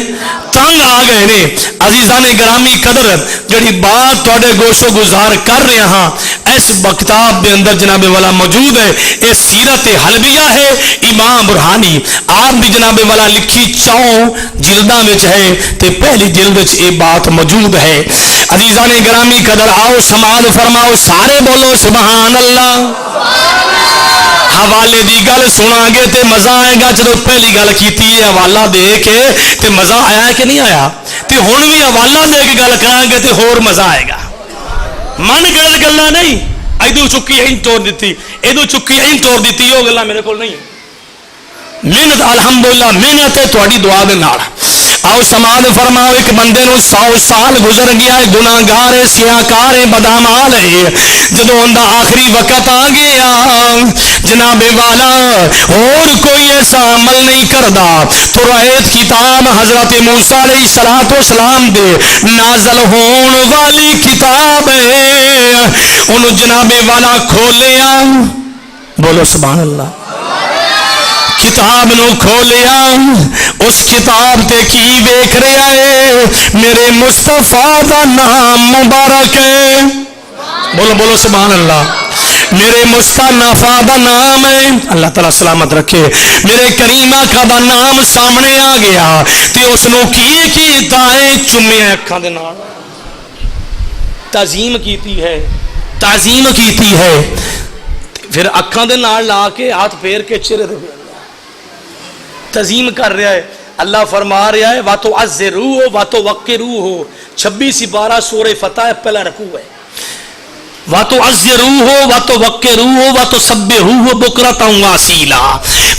تنگ آ گئے نے. عزیزان گرامی قدر جڑی بات تواڈے گوشو گزار کر رہے ہاں اس کتاب دے اندر جناب والا موجود ہے. یہ سیرت حلبیہ ہے امام برہانی. آپ بھی جناب والا لکھی 4 جلداں وچ ہے تے پہلی جلد وچ یہ بات موجود ہے. عزیزان گرامی قدر آؤ سماعت فرماؤ, سارے بولو سبحان اللہ. حوالے دی گل سنا گے تے مزہ آئے گا. جب پہلی گل کیتی ہے حوالہ دے کے تے مزہ آیا کہ نہیں آیا, تے ہن بھی حوالہ دے کے گل کران گے تے ہور مزہ آئے گا. من گل گلاں نہیں, ادو چکی این توڑ دیتی, ادو چکی این توڑ دیتی, وہ گلاں میرے کول نہیں. محنت الحمدللہ محنت ہے تہاڈی دعا دے نال. آؤ سماعت فرماؤ, ایک بندے نو 100 سال گزر گیا ہے, گناہگار ہے, سیاکار ہے, بدعمال ہے. جدوں اوندا آخری وقت آ گیا جناب والا اور کوئی ایسا عمل نہیں کردا تو رایت کتاب حضرت موسیٰ علیہ السلام دے نازل ہون والی کتاب ہے. انہوں جناب والا کھولیا, بولو سبحان اللہ. کتاب نو کھولیا, اس کتاب تے کی ویکھ رہا ہے, میرے مصطفیٰ دا نام مبارک ہے. بولو بولو سبحان اللہ. میرے مصطفیٰ دا نام ہے, اللہ تعالیٰ سلامت رکھے. میرے کریم آقا دا نام سامنے آ گیا تے اس نو کیتا ہے, چومیا اکھاں دے نال, تعظیم کیتی ہے, تعظیم کیتی ہے. پھر اکھاں دے نال لا کے ہاتھ پھیر کے چہرے تے تعظیم کر رہا ہے. اللہ فرما رہا ہے واتو عزروہ واتو وقروہ. 26-12 سورہ فتح پہلا رکوع ہے. واتو عزروہ واتو وقروہ واتو سبحوہ بکرۃ واصیلا.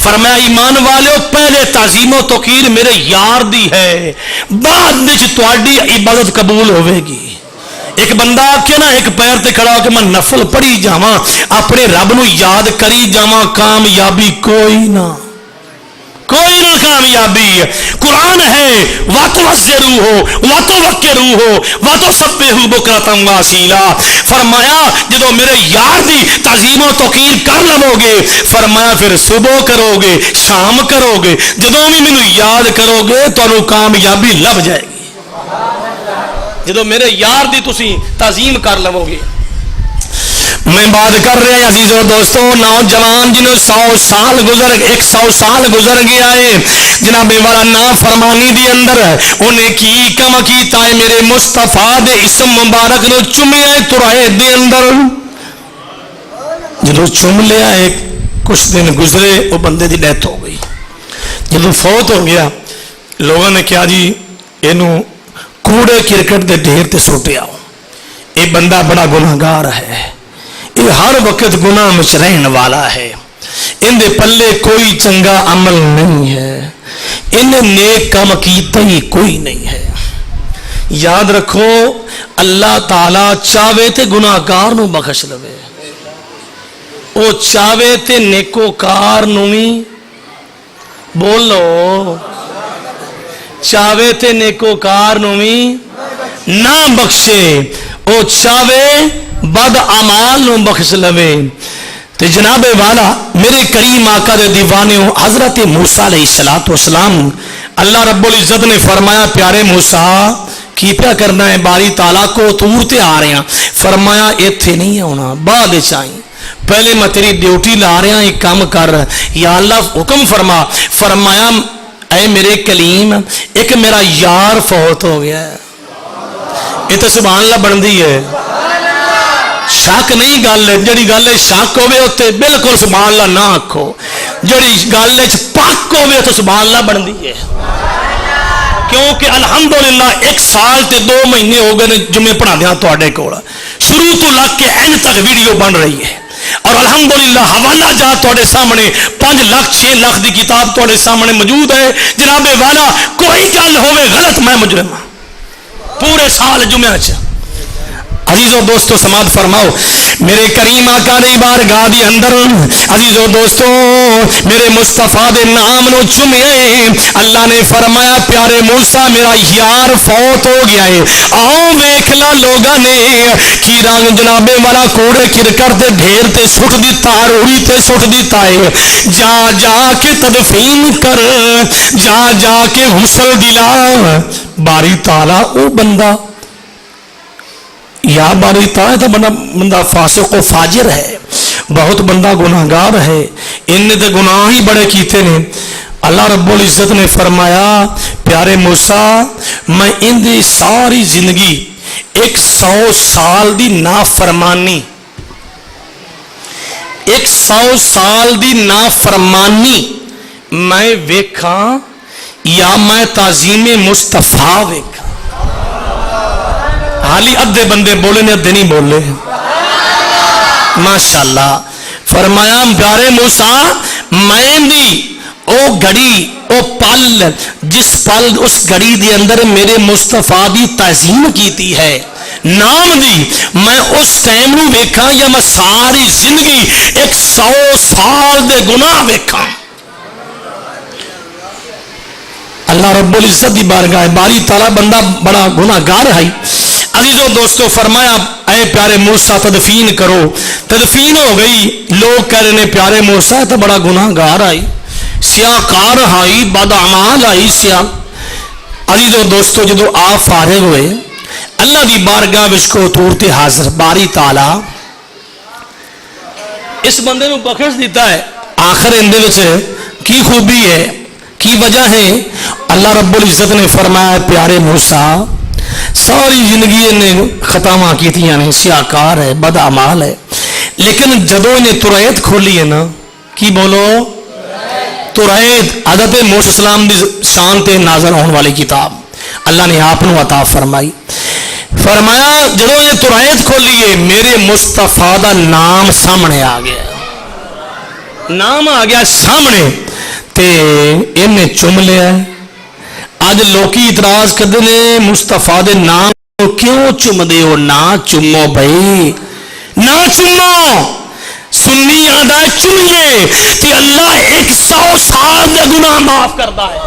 فرمایا ایمان والو پہلے تعظیم و توقیر میرے یار دی ہے, بعد وچ تہاڈی عبادت قبول ہوے گی. ایک بندہ آکھے نا ایک پیر تے کھڑا ہو کے میں نفل پڑھی جاواں, اپنے رب نو یاد کری جاواں, کامیابی کوئی نہ, کوئی نہ کامیابی. قرآن ہے واتو عزروہ واتو وقروہ واتو سبحوہ بکرۃ واصیلا. فرمایا جدو میرے یار دی تعظیم و توقیر کر لو گے, فرمایا پھر صبح کرو گے, شام کرو گے, جدو بھی مینوں یاد کرو گے تانوں کامیابی لب جائے گی. جدو میرے یار دی تسی تعظیم کر لو گے. میں بات کر رہے ہیں عزیزوں دوستوں نوجوان جنہوں 100 سال گزر 100 سال گزر گیا ہے جناب والا نافرمانی دی اندر انہیں کی کم کیتا ہے, میرے مصطفیٰ دے اسم مبارک نو چومیا ہے ترائے دے اندر. جدو چوم لیا ہے کچھ دن گزرے وہ بندے دی ڈیتھ ہو گئی. جدو فوت ہو گیا لوگوں نے کیا جی اینو کوڑے کرکٹ دے ڈھیر تے سوٹیا, یہ بندہ بڑا گناہگار ہے, یہ ہر وقت گناہ میں رہن والا ہے, ان دے پلے کوئی چنگا عمل نہیں ہے, ان نیک کام کیتا ہی کوئی نہیں ہے. یاد رکھو اللہ تعالی چاہے تے گناہگار نو بخش لوے, او چاہے تے نیکوکار نو بھی بولو, چاہے تے نیکوکار نو بھی نہ بخشے, او چاہے بد اعمال نو بخش لوے. تو جناب والا میرے کریم آقا دے دیوانیوں حضرت موسیٰ علیہ السلام اللہ رب العزت نے فرمایا پیارے موسیٰ کی پیا کرنا ہے؟ باری تعالیٰ کو طور تے آ رہے ہیں. فرمایا ایتھے نہیں ہونا بعد چاہیے پہلے میں تیری ڈیوٹی لا رہا ایک کام کر یا اللہ حکم فرما. فرمایا اے میرے کلیم ایک میرا یار فوت ہو گیا ہے. یہ تو سبحان اللہ بندی ہے شک نہیں گل ہے جڑی گل ہے شک ہوے اوتے بالکل سبحان اللہ نہ آکھو جڑی گل ہے پاک ہوے تو سبحان اللہ بندی ہے. کیونکہ الحمدللہ 1 سال تے 2 مہینے ہو گئے جمعے پڑھا دیا تواڈے کول شروع تو لگ کے اینڈ تک ویڈیو بن رہی ہے اور الحمدللہ حوالہ جات تواڈے سامنے 5 لاکھ 6 لاکھ دی کتاب تواڈے سامنے موجود ہے. جناب والا کوئی گل ہوے غلط میں مجرم ہاں پورے سال جمعہ چ. عزیزو دوستو سماعت فرماؤ میرے کریم آقا دی بارگاہ دی اندر عزیزو دوستو میرے مصطفیٰ دے نام نو چومے اللہ نے فرمایا پیارے موسیٰ میرا یار فوت ہو گیا ہے. آؤ ویکھ لا لوگاں نے کی رنگ جناب والا کوڑے کرکٹ تے ڈھیر تے سٹ دیتا روڑی تے سٹ دیتا ہے. جا جا کے تدفین کر جا جا کے غسل دلا. باری تعالیٰ او بندہ یا باری تعالیٰ تو بندہ فاسق و فاجر ہے بہت بندہ گناہگار ہے ان نے تو گناہ ہی بڑے کیتے نے. اللہ رب العزت نے فرمایا پیارے موسیٰ میں ان دی ساری زندگی 100 سال دی نافرمانی 100 سال دی نافرمانی میں ویکھاں یا میں تعظیم مصطفیٰ ویکھاں. حالی ادھے بندے بولے نے ادھے نہیں بولے ماشاءاللہ. فرمایا پیارے موسیٰ میں دی او گھڑی او پل جس پل اس گھڑی دی اندر میرے مصطفیٰ دی تعظیم کیتی ہے نام دی میں اس ٹائم نو ویکھاں یا میں ساری زندگی 100 سال دے گناہ ویکھاں. اللہ رب العزت دی بارگاہ باری تعالیٰ بندہ بڑا گناہگار ہے. عزیزو دوستو فرمایا اے پیارے موسیٰ تدفین کرو. تدفین ہو گئی. لوگ کہہ رہے ہیں پیارے موسیٰ تو بڑا گناہگار آئی سیاہ کار آئی بدعمال آئی سیاہ. عزیزو دوستو جدو آپ فارغ ہوئے اللہ دی بارگاہ وچ کو تورتے حاضر باری تعالیٰ اس بندے نو بخش دیتا ہے. آخر اندے وچ کی خوبی ہے کی وجہ ہے؟ اللہ رب العزت نے فرمایا پیارے موسیٰ ساری زندگی نے خطاواں کیتیاں نے سیاکار ہے بدعمال ہے لیکن جدو انہیں ترائیت کھولی ہے نا کی بولو ترائیت حضرت موسیٰ السلام دی شان تے نازل ہونے والی کتاب اللہ نے آپ نو عطا فرمائی. فرمایا جدو انہیں ترائیت کھولی ہے میرے مصطفیٰ دا نام سامنے آ گیا نام آ گیا سامنے تے انہیں چم لیا ہے. آج لوکی اعتراض کرتے ہیں مصطفیٰ دے نام کیوں چم دے ہو؟ نہ چمو بھائی نہ چمو. سنی آدھا چمیے کہ اللہ 100 سال دے گناہ معاف کرتا ہے.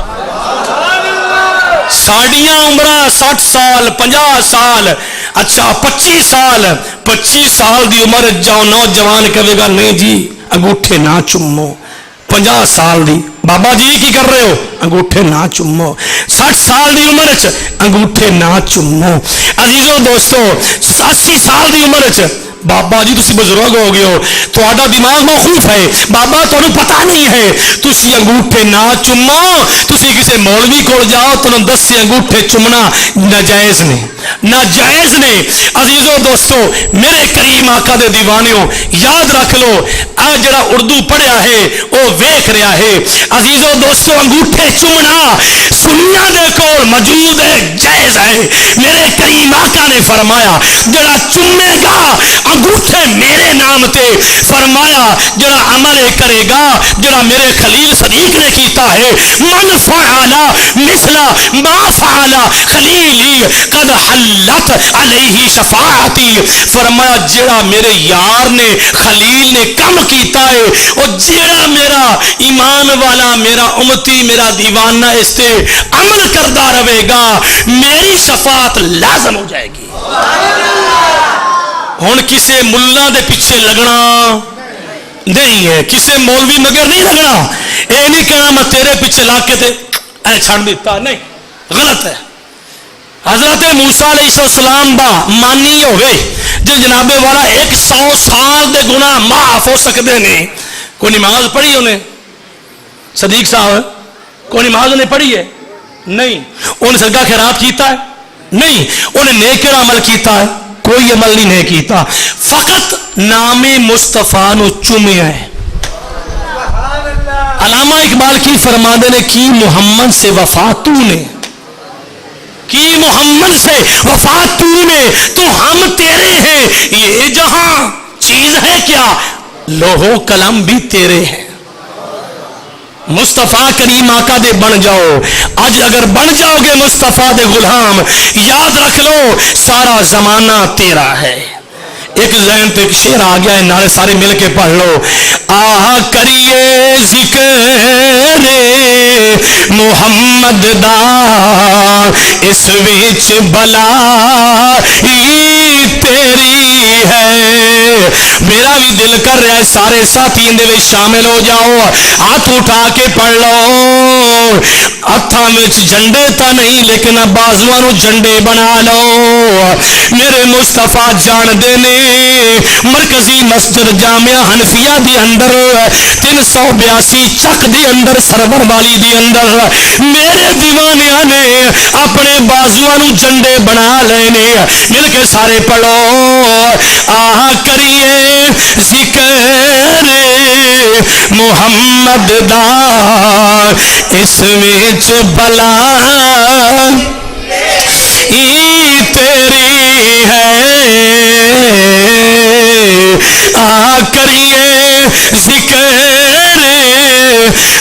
ساڑیاں عمرہ 60 سال 50 سال اچھا 25 سال 25 سال دی عمر جاؤ نوجوان کہے گا نہیں جی انگوٹھے نہ چمو. 50 سال دی بابا جی کی کر رہے ہو انگوٹھے نہ چمو. 60 سال دی عمر چ انگوٹھے نہ چمو. عزیزو دوستو 80 سال دی عمر چ بابا جی تسی بزرگ ہو گئے ہو تہاڈا دماغ موقوف ہے بابا تانوں پتہ نہیں ہے تسی انگوٹھے نہ چمو. تسی کسے مولوی کول جاؤ تانوں دسے انگوٹھے چمنا ناجائز نے ناجائز نے. عزیزو دوستو میرے کریم آقا دے دیوانیوں یاد رکھ لو آ جڑا اردو پڑھیا ہے وہ ویکھ رہا ہے. عزیزو دوستو انگوٹھے چمنا سنیاں دے کول موجود ہے جائز ہے. میرے کریم آقا نے فرمایا جڑا چمے گا انگوٹھے میرے نام تے فرمایا جڑا عمل کرے گا جڑا میرے خلیل صدیق نے کیتا ہے من فعل مثل ما فعل خلیلی قد حلت علیہ شفاعتی. فرمایا جڑا میرے یار نے خلیل نے کم کیتا ہے اور جڑا میرا ایمان والا میرا امتی میرا دیوانہ اس تے عمل کردا رہے گا میری شفاعت لازم ہو جائے گی. ہن کسے ملا دے پیچھے لگنا نہیں ہے، کسے مولوی مگر نہیں لگنا، اے نہیں کہنا میں تیرے پیچھے لا کے تے اے چھڑ دیتا، نہیں، غلط ہے۔ حضرت موسیٰ علیہ السلام دا مانی ہوئے جو جناب والا 100 سال دے گناہ معاف ہو سکتے ہیں، کوئی نماز پڑھی انہیں؟ صدیق صاحب کوئی نماز انہیں پڑھی ہے؟ نہیں۔ انہیں صدقہ خیرات کیتا ہے؟ نہیں۔ انہیں نیک عمل کیتا ہے؟ کوئی عمل نہیں کیتا، فقط نام مصطفیٰ نو چومیا ہے۔ علامہ اقبال کی فرماندے نے کی محمد سے وفا تو نے، کی محمد سے وفا تو نے، تو ہم تیرے ہیں، یہ جہاں چیز ہے کیا، لوہو قلم بھی تیرے ہیں۔ مصطفیٰ کریم آقا دے بن جاؤ، آج اگر بن جاؤ گے مصطفیٰ دے غلام، یاد رکھ لو سارا زمانہ تیرا ہے۔ ایک ذہن تو ایک شعر آ گیا ہے، نعرے سارے مل کے پڑھ لو۔ آہ کریے ذکر محمد دا، اس وچ بلائی تیری ہے۔ میرا بھی دل کر رہا ہے سارے ساتھی اندے وچ شامل ہو جاؤ، ہاتھ اٹھا کے پڑھ لو۔ ہاتھاں وچ جھنڈے تا نہیں لیکن بازواں نو جھنڈے بنا لو۔ میرے مصطفیٰ جان دے نے مرکزی مسجد جامعہ حنفیہ دی اندر 382 چک دی اندر سرور والی دی اندر میرے دیوانیاں نے اپنے بازواں نو جھنڈے بنا لینے۔ مل کے سارے پڑھو، آہ کریے ذکر محمد دا، اس وچ بلائی تیری ہے۔ آ کریے ذکر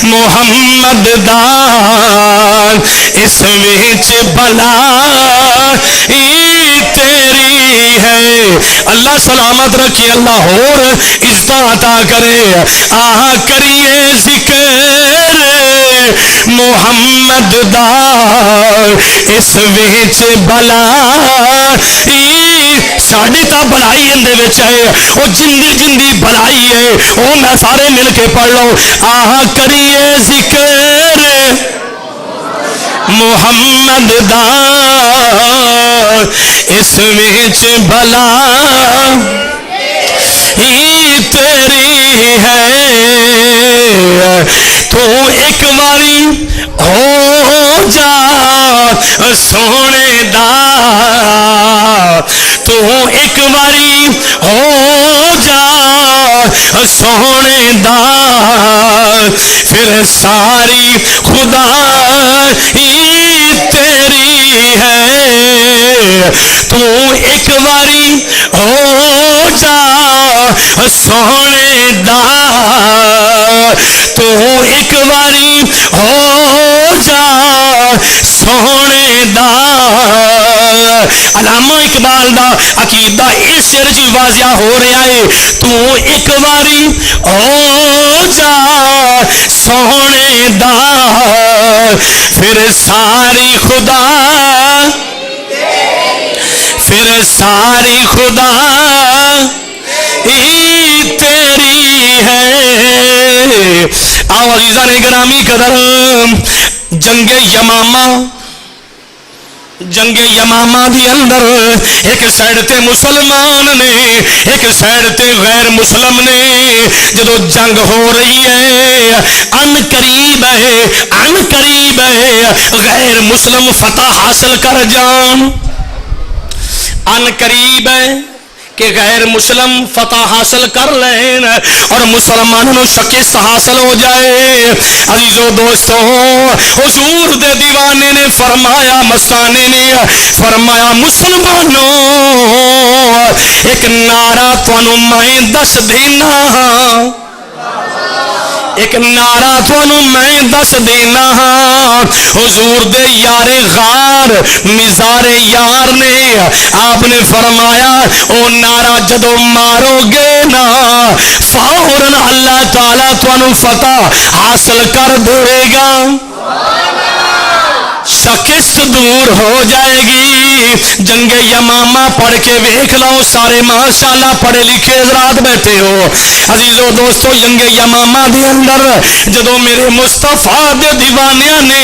محمد دا، اس وچ بلائی تیری ہے۔ اللہ سلامت رکھے، اللہ اور عزت عطا کرے۔ آ کریے ذکر محمد دا، اس وچ بلائی، ساڈی تا بلائی اندے وچ ہے، او جندی جندی بلائی ہے، او میں سارے مل کے پڑھ لو۔ آہ کریے ذکر محمد دا، اس وچ بلائی تیری ہے۔ تو ایک باری ہو جا سونے دا، تو ایک باری ہو جا سونے دا، پھر ساری خدائی تیری ہے۔ تو ایک باری ہو جا سونے دا، تو ایک باری ہو جا سونے دا۔ علامہ اقبال دا عقیدہ اس شعر جی واضح ہو رہا ہے، تو ایک باری ہو جا سونے دا، پھر ساری خدا، پھر ساری خدا تیری ہے۔ آؤ عزیزان گرامی قدر، جنگ یمامہ، جنگ یمامہ دی اندر ایک سائیڈ تے مسلمان نے، ایک سائیڈ تے غیر مسلم نے، جدو جنگ ہو رہی ہے ان قریب ہے، ان قریب ہے غیر مسلم فتح حاصل کر جان، ان قریب ہے کہ غیر مسلم فتح حاصل کر لین اور مسلمانوں شکست حاصل ہو جائے۔ عزیزو دوستو، حضور دے دیوانے نے فرمایا، مستانے نے فرمایا، مسلمانوں ایک نعرہ تانوں میں دس دینا، ایک نعرہ تانوں میں دس دینا۔ حضور دے یار غار مزار یار نے آپ نے فرمایا، او نعرہ جدو مارو گے نا فوراً اللہ تعالیٰ تانوں فتح حاصل کر دے گا، شکست دور ہو جائے گی۔ جنگ یمامہ پڑھ کے ویکھ لو، سارے ماشاءاللہ پڑھے لکھے حضرات بیٹھے ہو۔ عزیزو دوستو جنگ یمامہ دے اندر جدو میرے مصطفیٰ دے دیوانیاں نے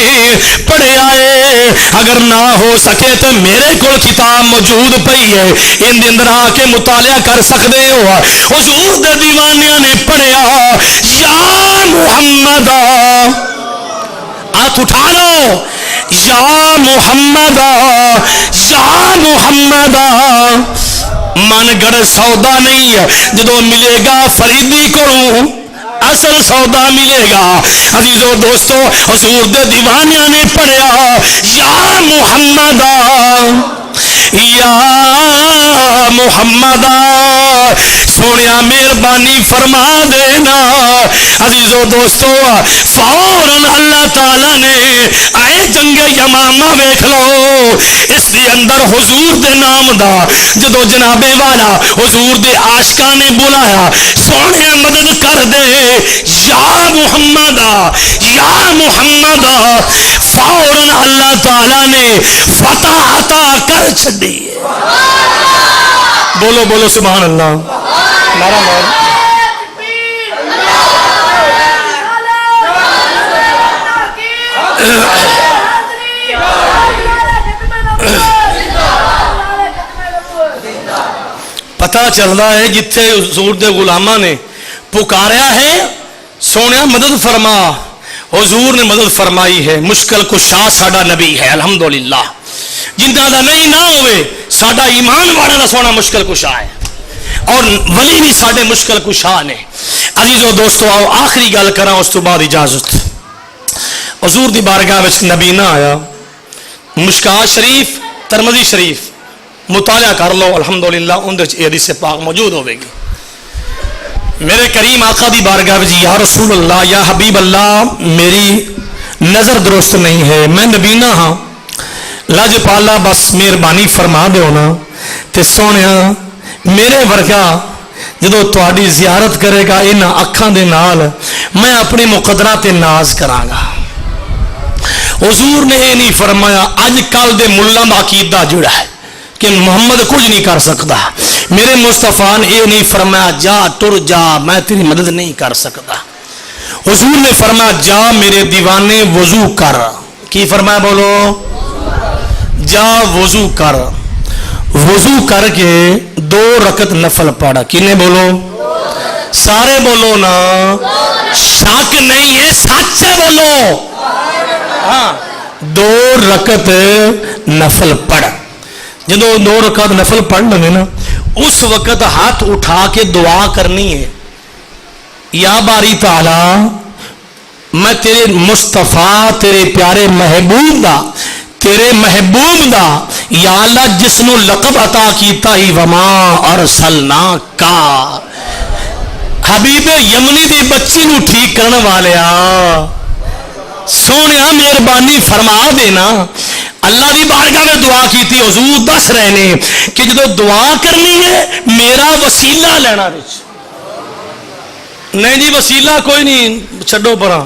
پڑھیا ہے، اگر نہ ہو سکے تو میرے کو کتاب موجود پئی ہے، ان دے اندر آ کے مطالعہ کر سکتے ہو۔ حضور دے دیوانیاں نے پڑھیا یا محمد، ہاتھ اٹھا لو، یا محمد یا محمد، من گڑ سودا نہیں جدو ملے گا فریدی کو اصل سودا ملے گا۔ عزیزو دوستو حضور دے دیوانیاں نے پڑھیا یا محمد یا محمد، سونیا مہربانی فرما دینا۔ عزیزو دوستو فوراً اللہ تعالی نے اے جنگ یمامہ ویکھ لو، اس دے اندر حضور دے نام دا جدو جناب والا حضور دے عاشقاں نے بلایا، سونے مدد کر دے یا محمد یا محمد، فوراً اللہ تعالی نے فتح عطا کر چھڈی۔ بولو بولو سبحان اللہ، نعرہ مار۔ پتہ چلتا ہے جتھے حضور دے غلاماں نے پکاریا ہے سونیا مدد فرما، حضور نے مدد فرمائی ہے۔ مشکل کشا ساڈا نبی ہے الحمدللہ، جنہاں دا نہیں نہ ہوئے ساڈا ایمان والا دا سونا مشکل کشا ہے، اور ولی بھی ساڈے مشکل کشا نے۔ عزیزو دوستو آؤ آخری گل کراں اس تو بعد اجازت۔ حضور دی بارگاہ وچ نبی نہ آیا، مشکات شریف ترمذی شریف مطالعہ کر لو الحمدللہ، اندر حدیث پاک موجود ہوے گی۔ میرے کریم آقا دی بارگاہ وچ یا رسول اللہ یا حبیب اللہ میری نظر درست نہیں ہے، میں نبی نہ ہاں، لج پالا بس مہربانی فرما دیو نا، تے سونیا میرے ورگا جدو تہاڈی زیارت کرے گا انہاں اکھاں دے نال میں اپنی مقدرہ تے ناز کراں گا۔ حضور نے یہ نہیں فرمایا اج کل دے ملاں دا عقیدہ جڑا ہے کہ محمد کچھ نہیں کر سکتا، میرے مصطفیٰ نے یہ نہیں فرمایا جا ٹر جا میں تیری مدد نہیں کر سکتا۔ حضور نے فرمایا جا میرے دیوانے وضو کر، کی فرمایا بولو، جا وضو کر، وضو کر کے 2 رکعت نفل پڑھ، کنے بولو، سارے بولو نا، شک نہیں ہے سچ ہے بولو، ہاں 2 رکعت نفل پڑھ۔ جدو 2 رکعت نفل پڑھ لگے نا اس وقت ہاتھ اٹھا کے دعا کرنی ہے، یا باری تعالی میں تیرے مصطفیٰ تیرے پیارے محبوب دا، تیرے محبوب دا یا اللہ جس نو لقب عطا کیتا ہی وما ارسلنا کا، حبیب یمنی دی بچی نو ٹھیک کرنے والیا سونیا مہربانی فرما دینا۔ اللہ دی بارگاہ میں دعا کیتی، حضور دس رہے نے کہ جدو دعا کرنی ہے میرا وسیلہ لینا وچ نہیں جی، وسیلہ کوئی نہیں چھڈو پرا۔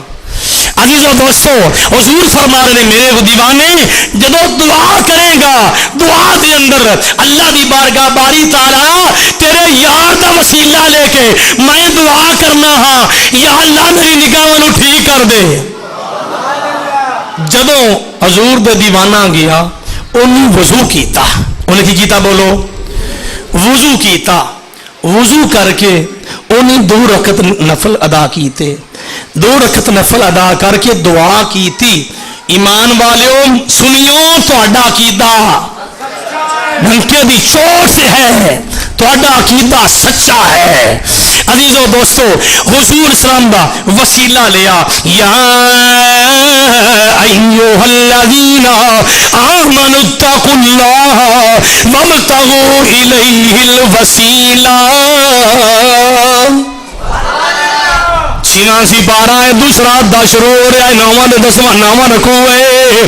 عزیزو دوستو حضور فرما رہے میرے دیوانے جدو دعا کرے گا دعا دے اندر اللہ دی بارگاہ باری تعالی تیرے یار دا وسیلہ لے کے میں دعا کرنا ہاں، یا اللہ میری نگاہوں نو ٹھیک کر دے۔ جدو حضور دے دیوانہ گیا انہیں وضو کیتا، انہیں کی کیتا بولو، وضو کیتا، وضو کر کے انہیں 2 رکعت نفل ادا کیتے، 2 رکعت نفل ادا کر کے دعا کیتی۔ ایمان والیوں سنیو تہاڈا عقیدہ ڈنکے دی چوٹ سے ہے، تہاڈا عقیدہ سچا ہے۔ عزیزو دوستو حضور اسلام دا وسیلہ لیا، یا ایھا الذین آمنوا اتقوا اللہ وابتغوا الیہ الوسیلہ۔ 6 سپارہ ہے، دوسرا 10 شروع ہو رہا ہے، 9واں 10واں 9واں رکوع ہے۔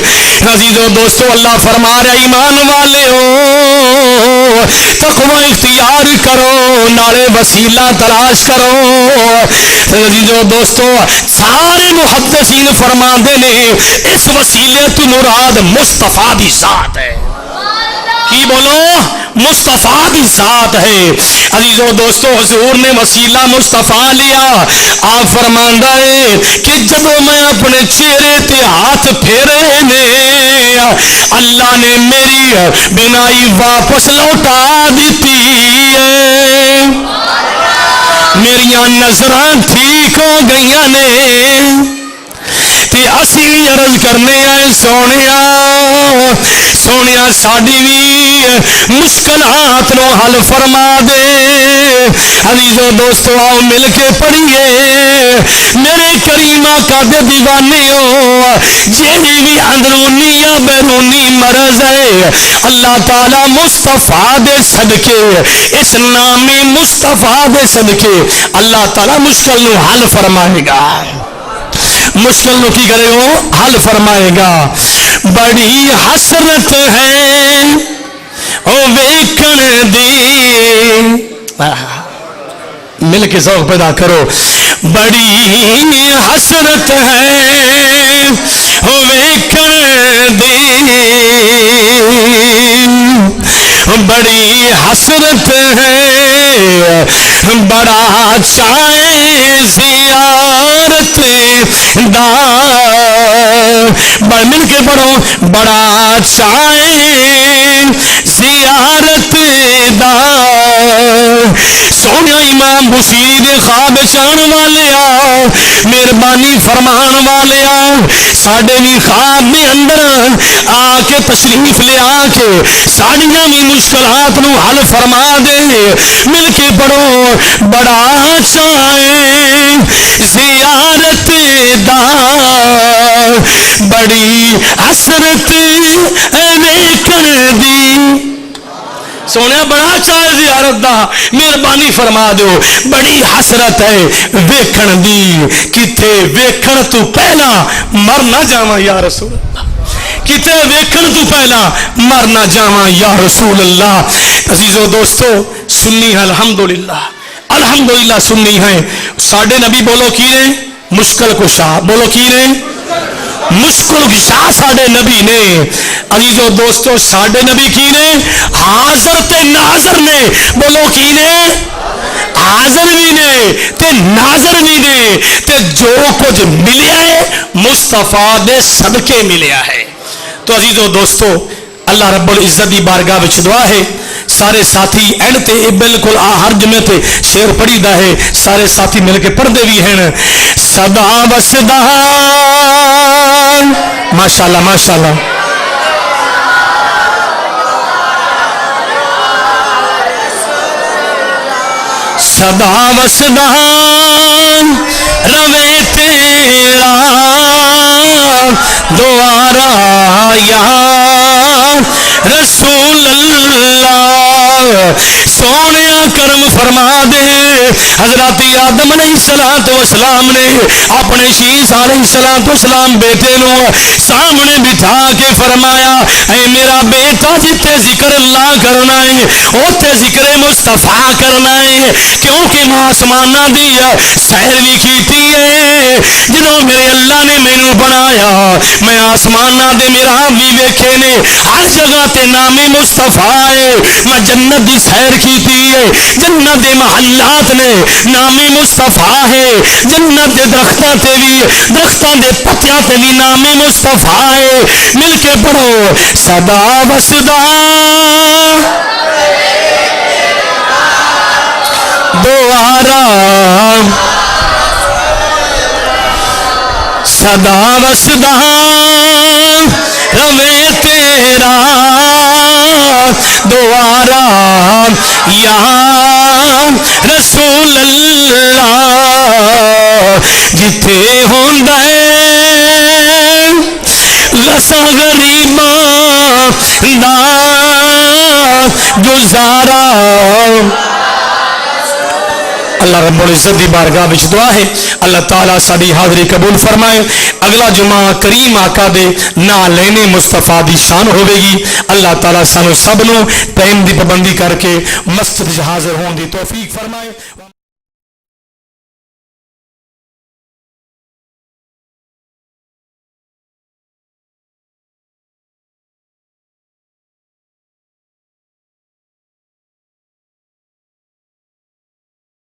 عزیزو دوستو اللہ فرما رہا ایمان والے ہو تقوی اختیار کرو نالے وسیلہ تلاش کرو۔ عزیزو دوستو سارے محدثین فرماندے نے اس وسیلے تو مراد مصطفیٰ دی ذات ہے۔ کی بولو مصطفیٰ دی ذات ہے۔ عزیزو دوستو حضور نے وسیلہ مصطفیٰ لیا۔ آپ فرماندا ہے کہ جدو میں اپنے چہرے تے ہاتھ پھیرے نے اللہ نے میری بینائی واپس لوٹا دیتی ہے، میریاں نظراں ٹھیک ہو گئیاں نے۔ تے اسی بھی عرض کرنے آئے سونیا ساڈی بھی مشکلات نو حل فرما دے۔ عزیزو دوستو آؤ مل کے پڑھیے میرے کریم آقا دے دیوانے ہو، جیڑی بھی اندرونی یا بیرونی مرض ہے اللہ تعالی مصطفیٰ دے صدقے، اس نام مصطفیٰ دے صدقے اللہ تعالی مشکل نو حل فرمائے گا، مشکل نو کی کرے گا حل فرمائے گا۔ بڑی حسرت ہے او ویکھن دی، مل کے ذوق پیدا کرو، بڑی حسرت ہے او ویکھن دی، بڑی حسرت ہے بڑا چاہے زیارت دا، مل کے پڑھو، بڑا چاہے زیارت دا۔ سونے امام بصیر خواب چان والیا مہربانی فرمان والیا ساڈے بھی خواب دے اندر آ کے تشریف لے آ کے ساڈیاں بھی مشکلات نو حل فرما دے۔ مل کے پڑھو، بڑا چاہے زیارت دا، بڑی حسرت ویکھن دی۔ سونے بڑا چاہے زیارت دا، مہربانی فرما دو، بڑی حسرت ہے ویکھن دی، کتے ویکھن تو پہلا مر نہ جاواں یا رسول اللہ، کتے ویکھن تو پہلا مر نہ جاواں یا رسول اللہ۔ عزیزو دوستو سنی ہے الحمدللہ، الحمدللہ سنی ہے۔ ساڈے نبی بولو کی نے مشکل کشا، بولو کی نے مشکل کشا ساڈے نبی نے۔ عزیزو دوستو ساڈے نبی کی نے حاضر تے ناظر نے، بولو کی نے حاضر بھی نے تے ناظر بھی نے، تے جو کچھ ملیا ہے مصطفیٰ دے صدقے ملیا ہے۔ تو عزیزو دوستو اللہ رب العزت دی بارگاہ وچ دعا ہے، سارے ساتھی اینڈ تے بالکل ہر جمعے تے شعر پڑھی دا ہے، سارے ساتھی مل کے پڑھدے بھی ہیں۔ صدا وسدا ماشاءاللہ ماشاءاللہ، صدا وسدا روے تیرا دوارا یا رسول اللہ، سونے کرم فرما دے۔ حضرت آدم علیہ السلام نے اپنے شیس علیہ السلام بیٹے نو سامنے بٹھا کے فرمایا، اے میرا بیٹا جتے ذکر اللہ کرنا ہے اوتے ذکر مصطفیٰ کرنا ہے، کیونکہ میں آسمانہ دی سیر بھی کیتی ہے، جنہوں میرے اللہ نے مینو بنایا میں آسمانہ دے میرا بھی ویکھے نے، ہر جگہ تے نام مصطفیٰ ہے، میں جنت دی سیر کیتی ہے، جنت دے محلات نے نام مصطفیٰ ہے، جنت دے درختاں تے بھی درختاں دے پتیاں تے بھی نام مصطفیٰ ہے۔ مل کے پڑھو، صدا وسدا دوارا، صدا وسدا روے تیرا دوارا یا رسول اللہ، جتھے ہوندا ہے لسا غریباں دا گزارا۔ اللہ رب العزت دی بارگاہ وچ دعا ہے اللہ تعالیٰ ساری حاضری قبول فرمائے۔ اگلا جمعہ کریم آقا دے نا لینے مصطفیٰ دی شان ہوئے گی۔ اللہ تعالیٰ سانو سب نو ٹائم دی پابندی کر کے مسجد حاضر ہون دی توفیق فرمائے۔